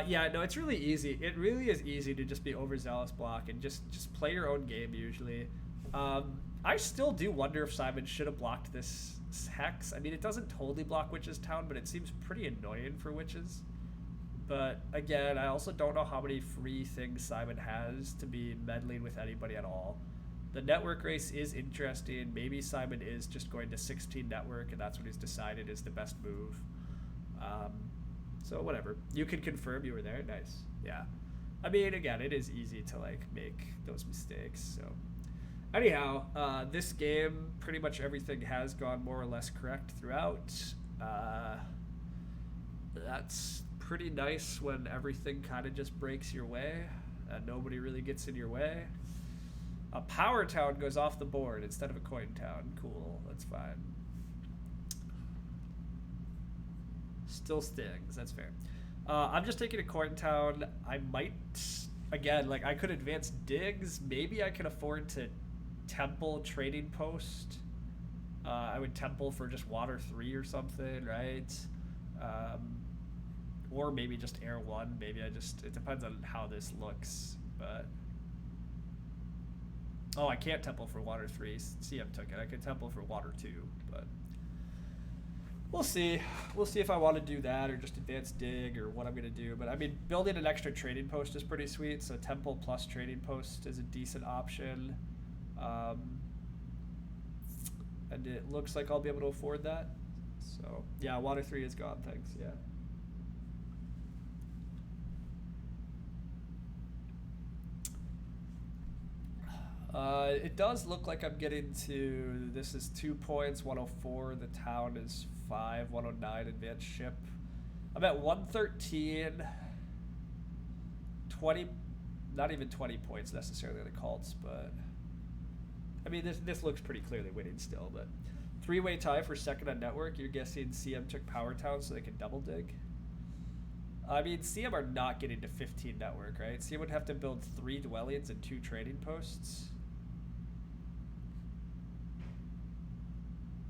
S2: Yeah, no, it's really easy. It really is easy to just be overzealous block and just play your own game usually. I still do wonder if Simon should have blocked this hex. I mean, it doesn't totally block Witch's Town, but it seems pretty annoying for witches. But again, I also don't know how many free things Simon has to be meddling with anybody at all. The network race is interesting. Maybe Simon is just going to 16 network, and that's what he's decided is the best move. So whatever. You can confirm you were there. Nice. Yeah. I mean, again, it is easy to like make those mistakes. So anyhow, this game, pretty much everything has gone more or less correct throughout. That's pretty nice when everything kind of just breaks your way and nobody really gets in your way. A power town goes off the board instead of a coin town. Cool, that's fine. Still stings, that's fair. I'm just taking a coin town. I might, again, like I could advance digs. Maybe I can afford to temple trading post. I would temple for just water 3 or something, right? Or maybe just air 1. Maybe I just, it depends on how this looks, but. Oh, I can't temple for water 3. CM took it. I could temple for water 2, but we'll see. We'll see if I want to do that or just advance dig or what I'm going to do. But I mean, building an extra trading post is pretty sweet. So temple plus trading post is a decent option. And it looks like I'll be able to afford that. So yeah, water 3 is gone. Thanks. Yeah. It does look like I'm getting to, this is 2 points, 104, the town is 5, 109, advanced ship. I'm at 113, 20, not even 20 points necessarily on the cults, but I mean, this looks pretty clearly winning still, but 3-way tie for second on network. You're guessing CM took power town so they can double dig? I mean, CM are not getting to 15 network, right? CM would have to build 3 dwellings and 2 trading posts.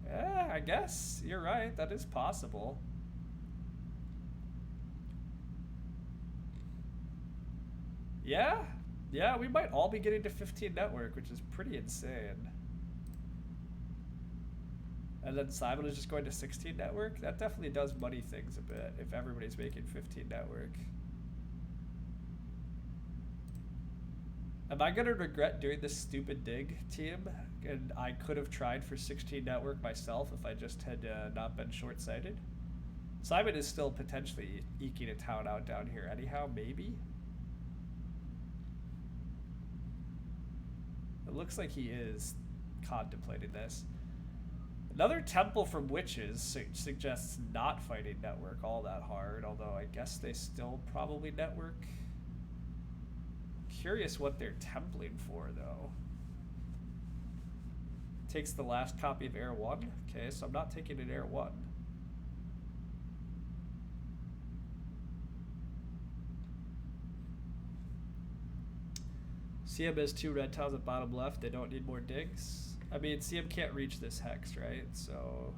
S2: Yeah, I guess you're right. That is possible. Yeah, we might all be getting to 15 network, which is pretty insane. And then Simon is just going to 16 network. That definitely does muddy things a bit if everybody's making 15 network. Am I going to regret doing this stupid dig, team? And I could have tried for 16 network myself if I just had not been short-sighted. Simon is still potentially eking a town out down here anyhow, maybe? It looks like he is contemplating this. Another temple from witches suggests not fighting network all that hard, although I guess they still probably network. Curious what they're templing for, though. Takes the last copy of Air 1. Okay, so I'm not taking an Air 1. CM has 2 red tiles at bottom left. They don't need more digs. I mean, CM can't reach this hex, right? So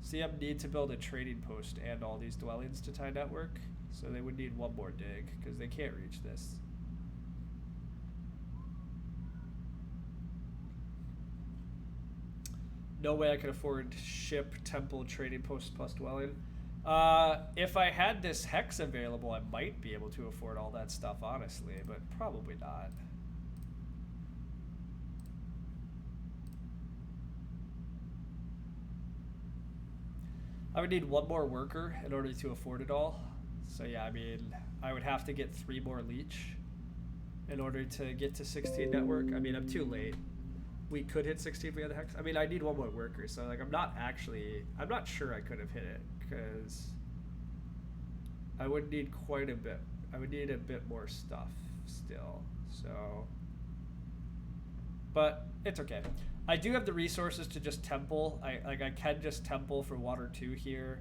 S2: CM need to build a trading post and all these dwellings to tie network. So they would need 1 more dig because they can't reach this. No way I could afford ship, temple, trading post plus dwelling. If I had this hex available, I might be able to afford all that stuff, honestly, but probably not. I would need 1 more worker in order to afford it all. So yeah, I mean, I would have to get 3 more leech in order to get to 16 network. I mean, I'm too late. We could hit 16 if we had the hex. I mean, I need 1 more worker, so like I'm not sure I could have hit it because I would need quite a bit. I would need a bit more stuff still. So, but it's okay. I do have the resources to just temple. I can just temple for water 2 here,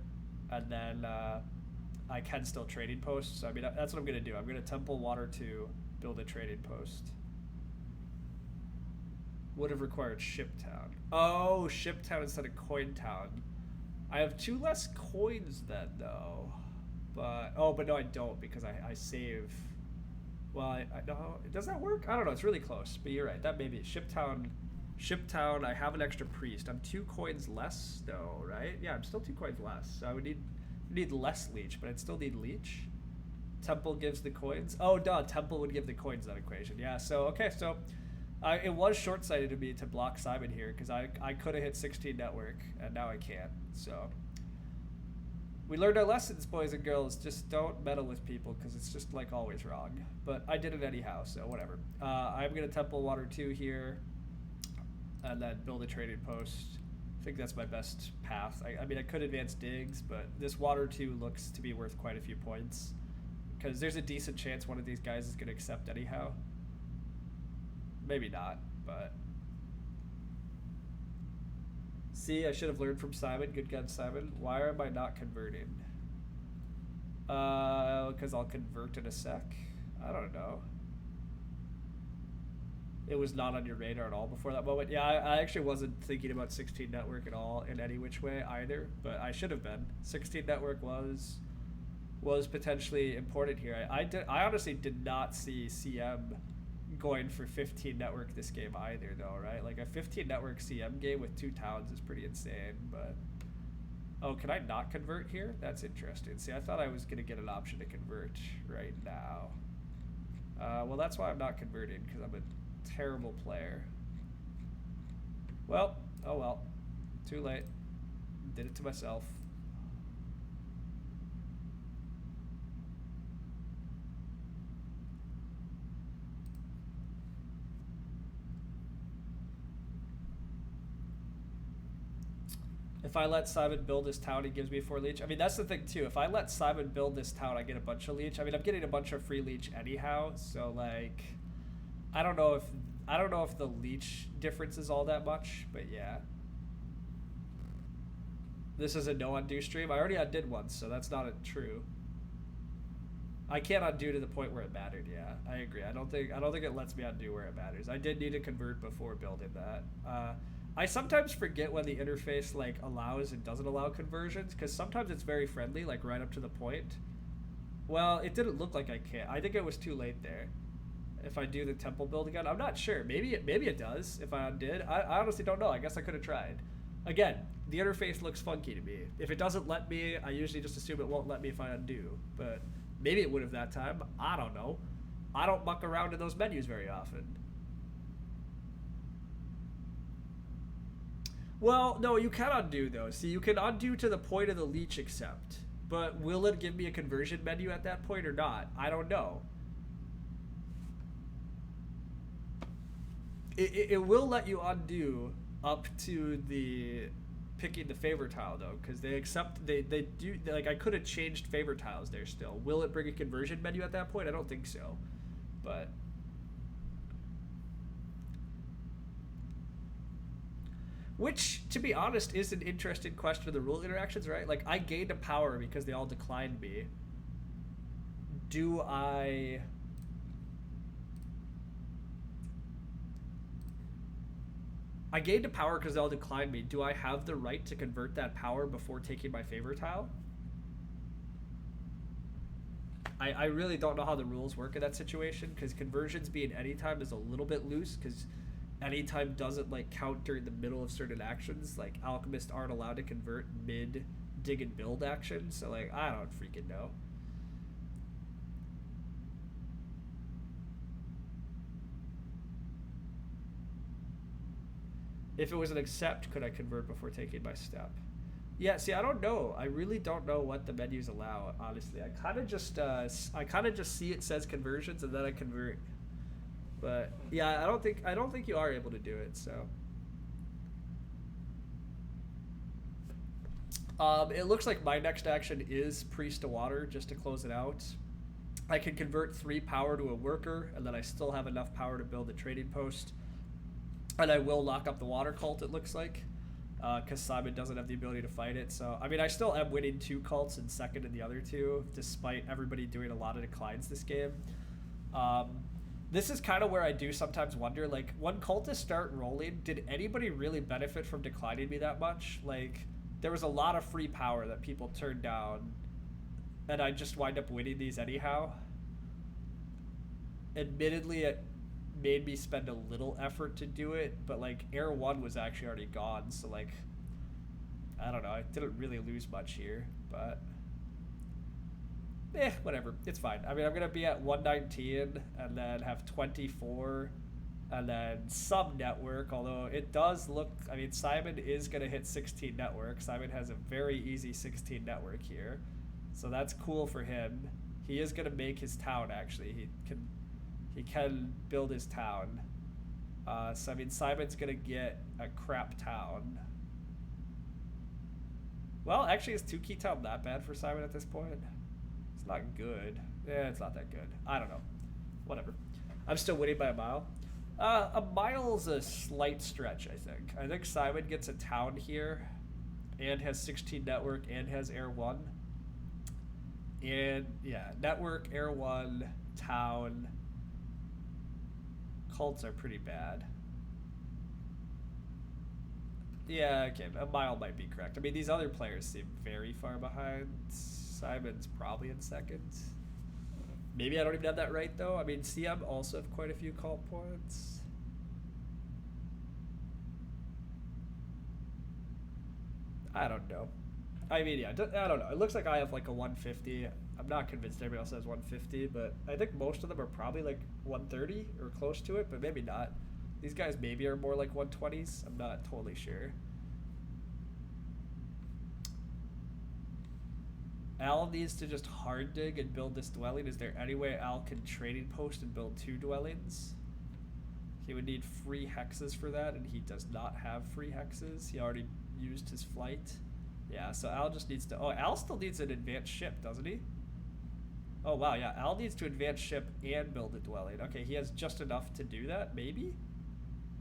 S2: and then I can still trading post. So I mean, that's what I'm gonna do. I'm gonna temple water 2, build a trading post. Would have required ship town. Oh, ship town instead of coin town. I have 2 less coins then though. But but no, I don't because I save. Well, I no, does that work? I don't know. It's really close, but you're right. That may be ship town. Ship town. I have an extra priest. I'm 2 coins less though, right? Yeah, I'm still 2 coins less. So I would need less leech, but I'd still need leech. Temple gives the coins. Oh, duh. Temple would give the coins that equation. Yeah. So okay. So. It was short-sighted of me to block Simon here because I could have hit 16 network and now I can't. So we learned our lessons, boys and girls. Just don't meddle with people because it's just like always wrong. But I did it anyhow, so whatever. I'm gonna temple water 2 here, and then build a trading post. I think that's my best path. I mean, I could advance digs, but this water 2 looks to be worth quite a few points because there's a decent chance one of these guys is gonna accept anyhow. Maybe not. But see, I should have learned from Simon. Good gun, Simon. Why am I not converting? Because I'll convert in a sec. I don't know. It was not on your radar at all before that moment. Yeah, I actually wasn't thinking about 16 network at all in any which way either, but I should have been. 16 network was potentially important here. I honestly did not see CM going for 15 network this game either, though, right? Like a 15 network CM game with 2 towns is pretty insane. But oh, can I not convert here? That's interesting. See, I thought I was gonna get an option to convert right now. Well, that's why I'm not converting, because I'm a terrible player. Well, oh well, too late. Did it to myself. If I let Simon build this town, he gives me 4 leech. I mean, that's the thing too. If I let Simon build this town, I get a bunch of leech. I mean, I'm getting a bunch of free leech anyhow. So like, I don't know if the leech difference is all that much, but yeah. This is a no undo stream. I already undid once, so that's not true. I can't undo to the point where it mattered. Yeah, I agree. I don't think it lets me undo where it matters. I did need to convert before building that. I sometimes forget when the interface like allows and doesn't allow conversions, because sometimes it's very friendly, like right up to the point. Well, it didn't look like I can't. I think it was too late there. If I do the temple build again, I'm not sure. Maybe it does if I undid. I honestly don't know. I guess I could have tried. Again, the interface looks funky to me. If it doesn't let me, I usually just assume it won't let me if I undo. But maybe it would have that time. I don't know. I don't muck around in those menus very often. Well, no, you can undo though. See, you can undo to the point of the leech accept. But will it give me a conversion menu at that point or not? I don't know. It will let you undo up to the picking the favor tile though, because they do like I could have changed favor tiles there still. Will it bring a conversion menu at that point? I don't think so. But which, to be honest, is an interesting question of the rule interactions, right? Like, I gained a power because they all declined me. Do I gained a power because they all declined me. Do I have the right to convert that power before taking my favor tile? I really don't know how the rules work in that situation, because conversions being anytime is a little bit loose, because anytime doesn't like count during the middle of certain actions. Like alchemists aren't allowed to convert mid dig and build action, so like I don't freaking know. If it was an accept, could I convert before taking my step? Yeah, see, I don't know. I really don't know what the menus allow, honestly. I kind of just see it says conversions and then I convert. But yeah, I don't think you are able to do it, so. It looks like my next action is Priest to Water, just to close it out. I can convert 3 power to a worker, and then I still have enough power to build a trading post. And I will lock up the water cult, it looks like, because Simon doesn't have the ability to fight it. So, I mean, I still am winning 2 cults and second in the other 2, despite everybody doing a lot of declines this game. This is kind of where I do sometimes wonder, like, when cultists start rolling, did anybody really benefit from declining me that much? Like, there was a lot of free power that people turned down, and I just wind up winning these anyhow. Admittedly, it made me spend a little effort to do it, but like Air 1 was actually already gone, so like I don't know, I didn't really lose much here, but whatever, it's fine. I mean, I'm gonna be at 119 and then have 24 and then some network, although it does look, I mean, Simon is gonna hit 16 network. Simon has a very easy 16 network here, so that's cool for him. He is gonna make his town, actually. He can build his town. So, I mean, Simon's going to get a crap town. Well, actually, is 2 key town that bad for Simon at this point? It's not good. Yeah, it's not that good. I don't know. Whatever. I'm still winning by a mile. A mile's a slight stretch, I think. I think Simon gets a town here and has 16 network and has Air 1. And, yeah, network, Air 1, town. Cults are pretty bad. Yeah, okay, a mile might be correct. I mean, these other players seem very far behind. Simon's probably in second. Maybe I don't even have that right, though. I mean, CM also have quite a few cult points. I don't know. I mean, yeah, I don't know. It looks like I have like a 150. I'm not convinced everybody else has 150, but I think most of them are probably like 130 or close to it, but maybe not. These guys maybe are more like 120s. I'm not totally sure. Al needs to just hard dig and build this dwelling. Is there any way Al can trading post and build 2 dwellings? He would need free hexes for that, and he does not have free hexes. He already used his flight. Yeah, so Al just needs to... Oh, Al still needs an advanced ship, doesn't he? Oh, wow, yeah. Al needs to advance ship and build a dwelling. Okay, he has just enough to do that, maybe?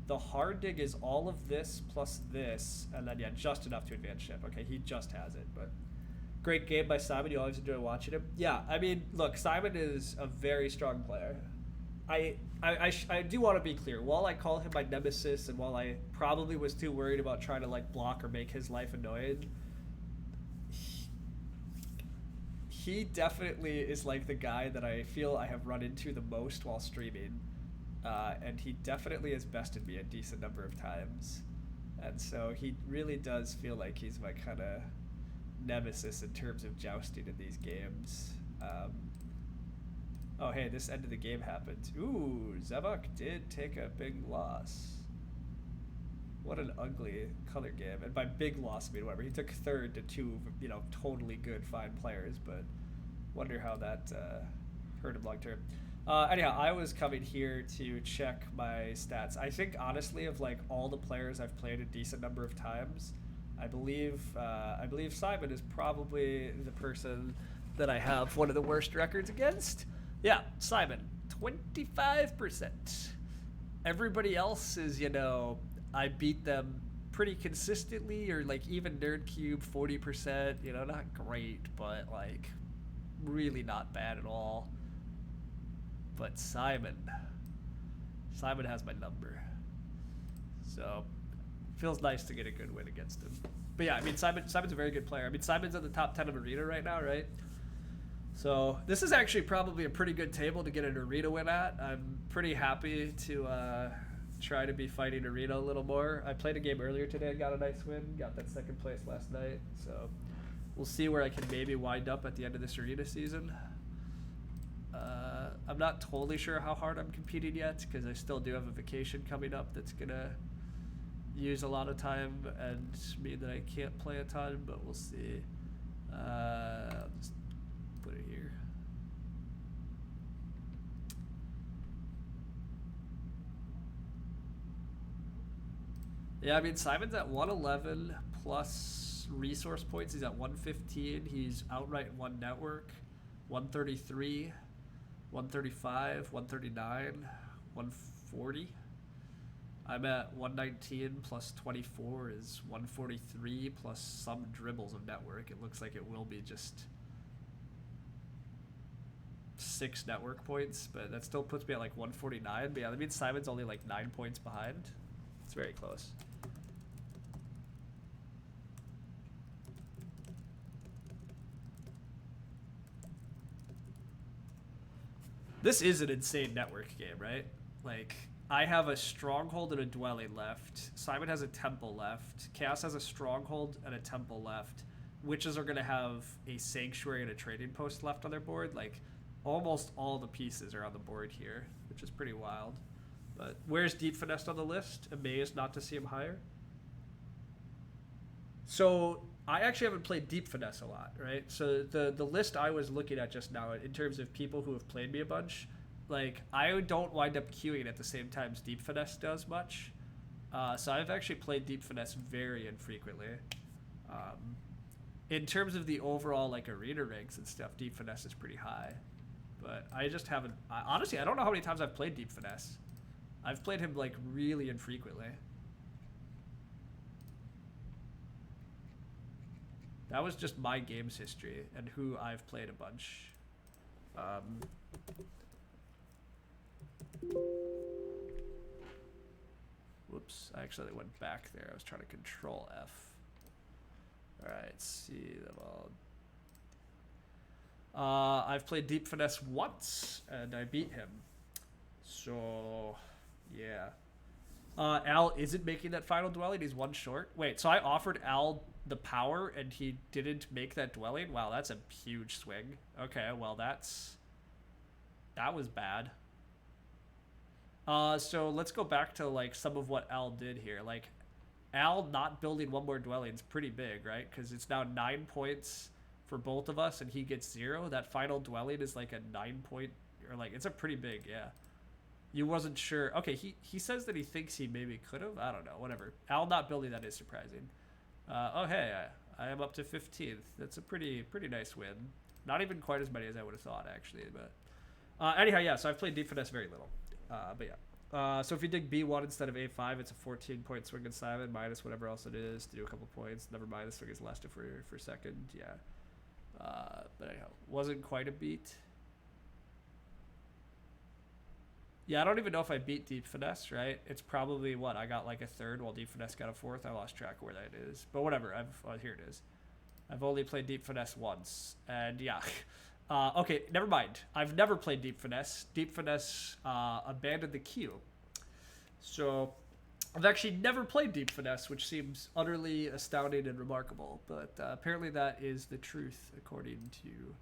S2: The hard dig is all of this plus this, and then, yeah, just enough to advance ship. Okay, he just has it, but... Great game by Simon. You always enjoy watching him. Yeah, I mean, look, Simon is a very strong player. I do want to be clear. While I call him my nemesis, and while I probably was too worried about trying to like block or make his life annoying, he definitely is like the guy that I feel I have run into the most while streaming, and he definitely has bested me a decent number of times, and so he really does feel like he's my kind of nemesis in terms of jousting in these games. Oh, hey, this end of the game happened. Ooh, Zevok did take a big loss. What an ugly color game. And by big loss, I mean whatever. He took third to 2, you know, totally good, fine players, but wonder how that hurt him long term. Anyhow, I was coming here to check my stats. I think, honestly, of like all the players I've played a decent number of times, I believe Simon is probably the person that I have one of the worst records against. Yeah, Simon, 25%. Everybody else is, you know, I beat them pretty consistently, or like even Nerd Cube 40%, you know, not great, but like really not bad at all. But Simon has my number. So feels nice to get a good win against him. But yeah, I mean, Simon's a very good player. I mean, Simon's in the top 10 of Arena right now, right? So this is actually probably a pretty good table to get an Arena win at. I'm pretty happy to try to be fighting Arena a little more. I played a game earlier today and got a nice win. Got that second place last night. So we'll see where I can maybe wind up at the end of this Arena season. I'm not totally sure how hard I'm competing yet, because I still do have a vacation coming up that's going to use a lot of time and mean that I can't play a ton, but we'll see. I'll just put it here. Yeah, I mean, Simon's at 111 plus resource points. He's at 115. He's outright 1 network, 133, 135, 139, 140. I'm at 119 plus 24 is 143 plus some dribbles of network. It looks like it will be just 6 network points, but that still puts me at like 149. But yeah, that means Simon's only like 9 points behind. It's very close. This is an insane network game, right? Like, I have a stronghold and a dwelling left. Simon has a temple left. Chaos has a stronghold and a temple left. Witches are going to have a sanctuary and a trading post left on their board. Like, almost all the pieces are on the board here, which is pretty wild. But where's Deep Finesse on the list? Amazed not to see him higher. So I actually haven't played Deep Finesse a lot, right? So the list I was looking at just now, in terms of people who have played me a bunch, like, I don't wind up queuing at the same time as Deep Finesse does much. So I've actually played Deep Finesse very infrequently. In terms of the overall, like, arena ranks and stuff, Deep Finesse is pretty high. But I just haven't... honestly, I don't know how many times I've played Deep Finesse. I've played him like really infrequently. That was just my games history and who I've played a bunch. Whoops, I actually went back there. I was trying to control F. Alright, see them all. I've played Deep Finesse once, and I beat him. So, yeah. Al isn't making that final dwelling. He's one short. Wait, so I offered Al the power, and he didn't make that dwelling? Wow, that's a huge swing. Okay, well, that was bad. So let's go back to, like, some of what Al did here. Like, Al not building one more dwelling is pretty big, right? Because it's now 9 points for both of us, and he gets 0. That final dwelling is like a 9 point, or like, it's a pretty big, yeah. You wasn't sure. Okay, he says that he thinks he maybe could have. I don't know, whatever. Al not building that is surprising. Oh, hey, I am up to 15th. That's a pretty nice win. Not even quite as many as I would have thought, actually. But anyhow, yeah, so I've played Deep Finesse very little. But yeah. So if you dig B1 instead of A5, it's a 14-point swing in Simon, minus whatever else it is to do a couple points. Never mind, the swing is less for second. Yeah. But anyhow, wasn't quite a beat. Yeah, I don't even know if I beat Deep Finesse, right? It's probably, what, I got like a third while Deep Finesse got a fourth. I lost track of where that is. But whatever, here it is. I've only played Deep Finesse once. And yeah. Okay, never mind. I've never played Deep Finesse. Deep Finesse abandoned the queue. So I've actually never played Deep Finesse, which seems utterly astounding and remarkable. But apparently that is the truth, according to...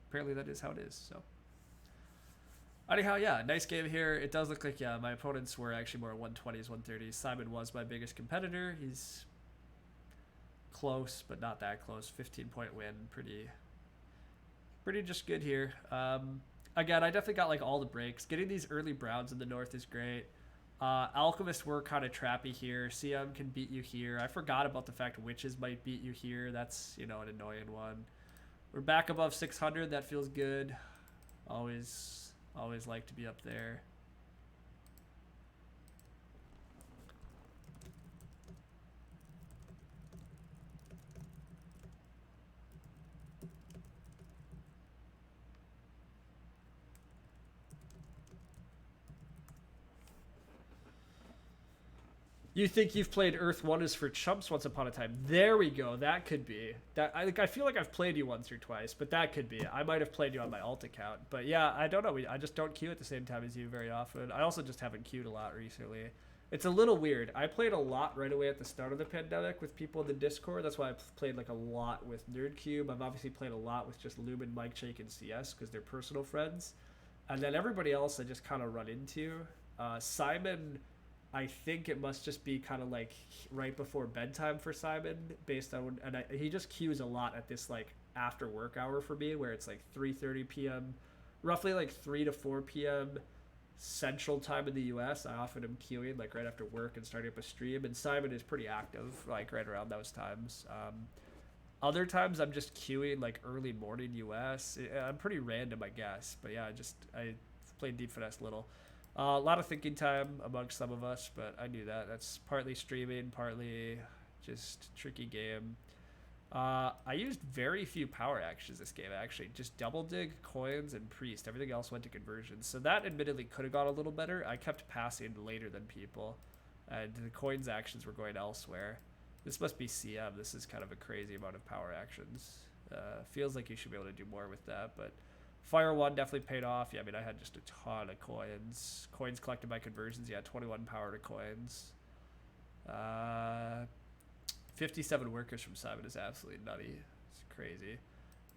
S2: apparently that is how it is, so... Anyhow, yeah, nice game here. It does look like, yeah, my opponents were actually more 120s, 130s. Simon was my biggest competitor. He's close, but not that close. 15-point win. Pretty just good here. Again, I definitely got, like, all the breaks. Getting these early browns in the north is great. Alchemists were kind of trappy here. CM can beat you here. I forgot about the fact witches might beat you here. That's, you know, an annoying one. We're back above 600. That feels good. Always like to be up there. You think you've played Earth 1 is for chumps once upon a time. There we go. That could be. I feel like I've played you once or twice, but that could be. I might have played you on my alt account. But yeah, I don't know. I just don't queue at the same time as you very often. I also just haven't queued a lot recently. It's a little weird. I played a lot right away at the start of the pandemic with people in the Discord. That's why I've played like a lot with NerdCube. I've obviously played a lot with just Lumen, Mike, Shake, and CS because they're personal friends. And then everybody else I just kind of run into. Simon... I think it must just be kind of like right before bedtime for Simon, based on he just queues a lot at this like after work hour for me, where it's like 3:30 p.m., roughly like 3 to 4 p.m. Central Time in the U.S. I often am queuing like right after work and starting up a stream, and Simon is pretty active like right around those times. Other times I'm just queuing like early morning U.S. I'm pretty random, I guess, but yeah, I played Deep Finesse little. A lot of thinking time amongst some of us, but I knew that. That's partly streaming, partly just tricky game. I used very few power actions this game, actually. Just double dig, coins, and priest. Everything else went to conversions. So that admittedly could have gone a little better. I kept passing later than people, and the coins actions were going elsewhere. This must be CM. This is kind of a crazy amount of power actions. Feels like you should be able to do more with that, but... Fire 1 definitely paid off. Yeah, I mean, I had just a ton of coins. Coins collected by conversions. Yeah, 21 power to coins. 57 workers from Simon is absolutely nutty. It's crazy.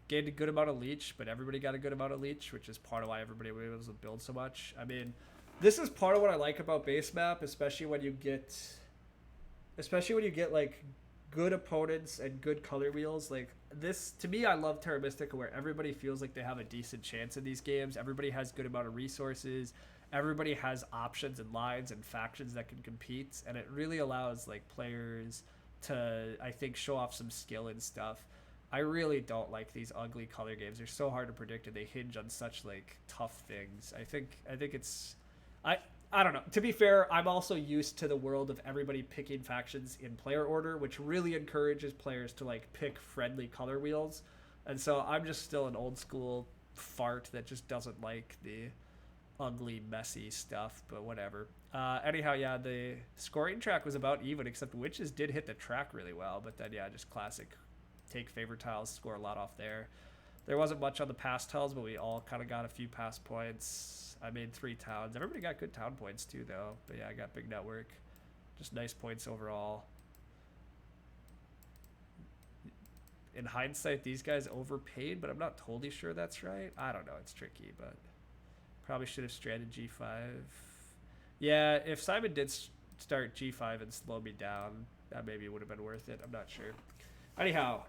S2: Gained a good amount of leech, but everybody got a good amount of leech, which is part of why everybody was able to build so much. I mean, this is part of what I like about base map, especially when you get like good opponents and good color wheels. Like this, to me, I love Terra Mystica, where everybody feels like they have a decent chance in these games. Everybody has good amount of resources. Everybody has options and lines and factions that can compete, and it really allows like players to, I think, show off some skill and stuff. I really don't like these ugly color games. They're so hard to predict, and they hinge on such like tough things. I think it's, I I don't know. To be fair, I'm also used to the world of everybody picking factions in player order, which really encourages players to like pick friendly color wheels. And so I'm just still an old school fart that just doesn't like the ugly, messy stuff, but whatever. Anyhow, yeah, the scoring track was about even, except witches did hit the track really well. But then, yeah, just classic take favorite tiles, score a lot off there. There wasn't much on the pass tiles, but we all kind of got a few pass points. I made 3 towns. Everybody got good town points too, though. But yeah, I got big network. Just nice points overall. In hindsight, these guys overpaid, but I'm not totally sure that's right. I don't know. It's tricky, but probably should have stranded G5. Yeah, if Simon did start G5 and slow me down, that maybe would have been worth it. I'm not sure. Anyhow,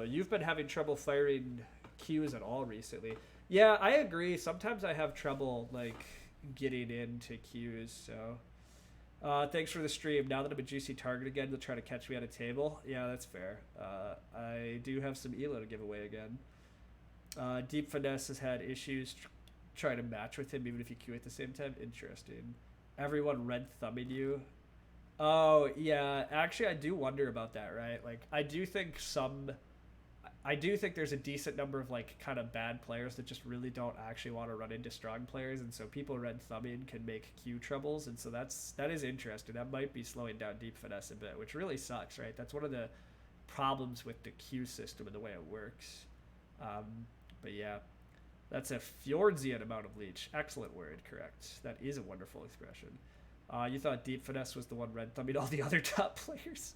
S2: you've been having trouble firing Qs at all recently. Yeah, I agree. Sometimes I have trouble like getting into Qs. So, thanks for the stream. Now that I'm a juicy target again, they'll try to catch me at a table. Yeah, that's fair. I do have some elo to give away again. Deep Finesse has had issues trying to match with him even if you queue at the same time. Interesting. Everyone red thumbing you. Oh, yeah. Actually, I do wonder about that, right? Like, I do think there's a decent number of, like, kind of bad players that just really don't actually want to run into strong players, and so people red thumbing can make queue troubles, and so that is interesting. That might be slowing down Deep Finesse a bit, which really sucks, right? That's one of the problems with the queue system and the way it works. But yeah, that's a Fjordsian amount of leech. Excellent word, correct. That is a wonderful expression. You thought Deep Finesse was the one red thumbing all the other top players.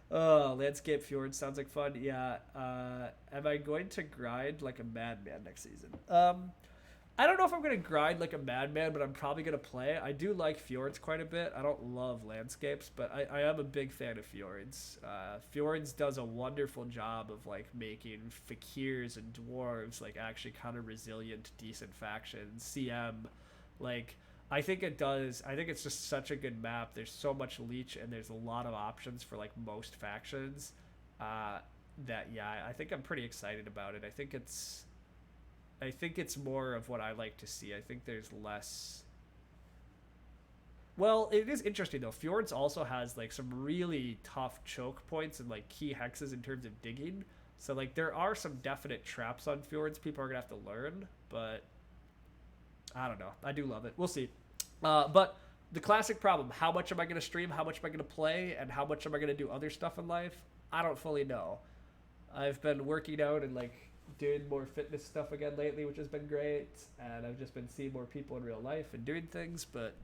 S2: Oh, Landscape Fjord sounds like fun. Yeah. Am I going to grind like a madman next season? I don't know if I'm going to grind like a madman, but I'm probably going to play. I do like fjords quite a bit. I don't love landscapes, but I am a big fan of fjords. Fjords does a wonderful job of like making fakirs and dwarves like actually kind of resilient, decent factions. CM, like I think it does. I think it's just such a good map. There's so much leech and there's a lot of options for like most factions. That yeah, I think I'm pretty excited about it. I think it's more of what I like to see. I think there's less. Well, it is interesting though. Fjords also has like some really tough choke points and like key hexes in terms of digging. So like there are some definite traps on Fjords people are gonna have to learn, but I don't know. I do love it. We'll see. But the classic problem: how much am I gonna stream? How much am I gonna play? And how much am I gonna do other stuff in life? I don't fully know. I've been working out and like doing more fitness stuff again lately, which has been great, and I've just been seeing more people in real life and doing things, but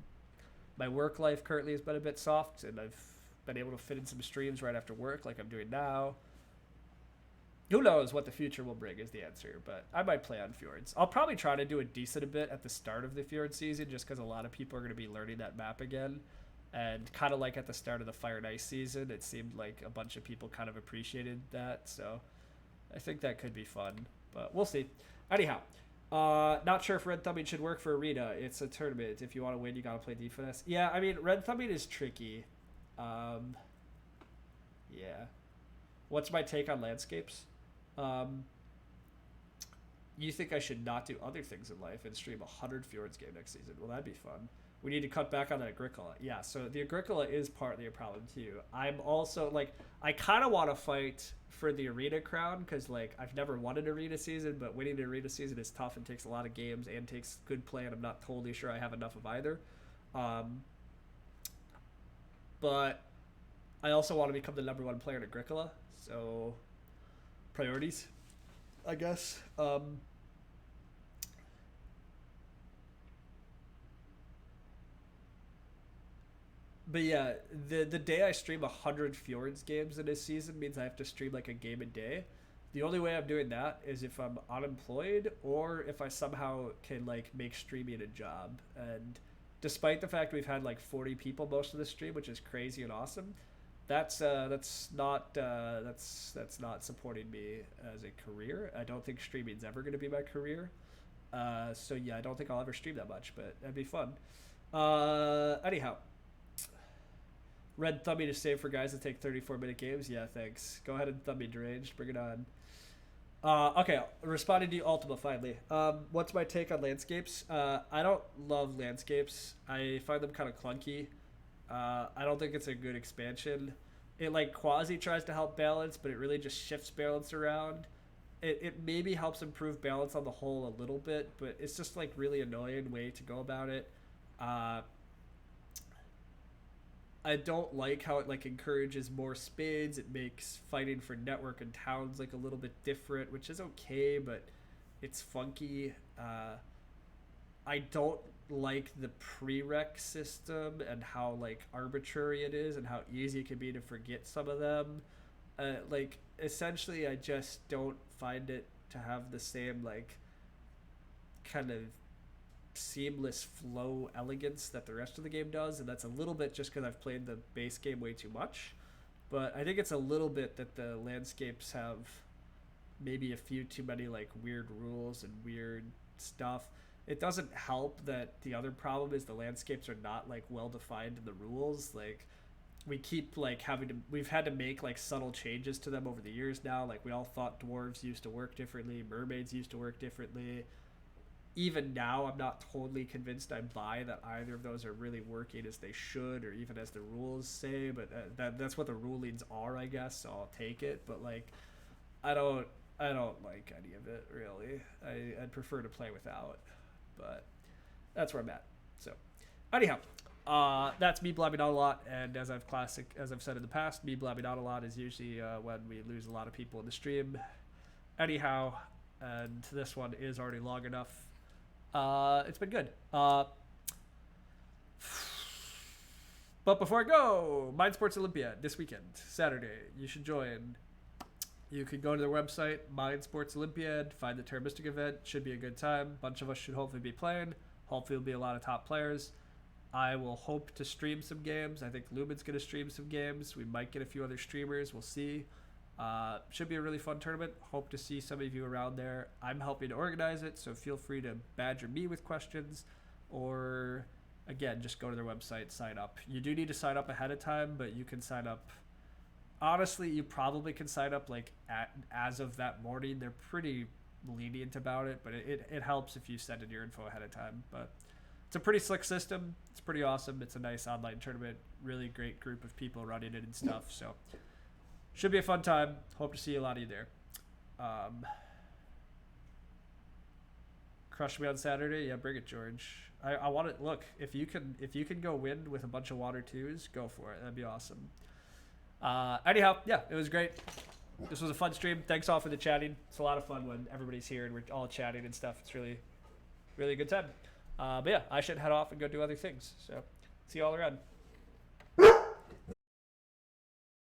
S2: my work life currently has been a bit soft, and I've been able to fit in some streams right after work like I'm doing now. Who knows what the future will bring is the answer, but I might play on Fjords. I'll probably try to do a decent a bit at the start of the Fjord season just because a lot of people are going to be learning that map again, and kind of like at the start of the Fire and Ice season, it seemed like a bunch of people kind of appreciated that, so I think that could be fun, but we'll see. Anyhow, not sure if red thumbing should work for arena. It's a tournament. If you want to win, you gotta play Deep Finesse. Yeah, I mean, red thumbing is tricky. Yeah. What's my take on landscapes? You think I should not do other things in life and stream 100 Fjords game next season? Well, that'd be fun. We need to cut back on the Agricola. Yeah, so the Agricola is partly a problem too. I'm also like, I kind of want to fight for the arena crown because like I've never won an arena season, but winning an arena season is tough and takes a lot of games and takes good play, and I'm not totally sure I have enough of either. But I also want to become the #1 player in Agricola, so priorities, I guess. But yeah, the day I stream 100 Fjords games in a season means I have to stream like a game a day. The only way I'm doing that is if I'm unemployed or if I somehow can like make streaming a job. And despite the fact we've had like 40 people most of the stream, which is crazy and awesome, that's not supporting me as a career. I don't think streaming's ever going to be my career. So yeah, I don't think I'll ever stream that much, but that'd be fun. Anyhow. Red Thummy to save for guys that take 34-minute games. Yeah, thanks. Go ahead and Thummy Deranged. Bring it on. Okay, responding to you, Ultima, finally. What's my take on landscapes? I don't love landscapes. I find them kind of clunky. I don't think it's a good expansion. It, like, quasi tries to help balance, but it really just shifts balance around. It maybe helps improve balance on the whole a little bit, but it's just, like, really annoying way to go about it. I don't like how it, like, encourages more spades. It makes fighting for network and towns, like, a little bit different, which is okay, but it's funky. I don't like the prereq system and how, like, arbitrary it is and how easy it can be to forget some of them. Like, essentially, I just don't find it to have the same, like, kind of seamless flow elegance that the rest of the game does, and that's a little bit just because I've played the base game way too much. But I think it's a little bit that the landscapes have maybe a few too many, like, weird rules and weird stuff. It doesn't help that the other problem is the landscapes are not, like, well defined in the rules. Like, we keep, like, we've had to make, like, subtle changes to them over the years now. Like, we all thought dwarves used to work differently, mermaids used to work differently. Even now, I'm not totally convinced I buy that either of those are really working as they should, or even as the rules say. But that's what the rulings are, I guess. So I'll take it. But, like, I don't like any of it really. I'd prefer to play without. But that's where I'm at. So, anyhow, that's me blabbing out a lot. And as I've said in the past, me blabbing out a lot is usually when we lose a lot of people in the stream. Anyhow, and this one is already long enough. It's been good. But before I go, Mind Sports Olympiad this weekend, Saturday. You should join. You can go to their website, Mind Sports Olympiad, find the Terra Mystica event. Should be a good time. A bunch of us should hopefully be playing. Hopefully there'll be a lot of top players. I will hope to stream some games. I think Lumen's going to stream some games. We might get a few other streamers. We'll see. Should be a really fun tournament. Hope to see some of you around there. I'm helping to organize it, so feel free to badger me with questions, or again, just go to their website, sign up. You do need to sign up ahead of time, but you can sign up. Honestly, you probably can sign up like as of that morning. They're pretty lenient about it, but it helps if you send in your info ahead of time. But it's a pretty slick system. It's pretty awesome. It's a nice online tournament. Really great group of people running it and stuff. So should be a fun time. Hope to see a lot of you there. Crush me on Saturday. Yeah, bring it, George. I want it. Look, if you can go win with a bunch of water twos, go for it. That'd be awesome. Anyhow, yeah, it was great. This was a fun stream. Thanks all for the chatting. It's a lot of fun when everybody's here and we're all chatting and stuff. It's really, really a good time. But yeah, I should head off and go do other things. So see you all around.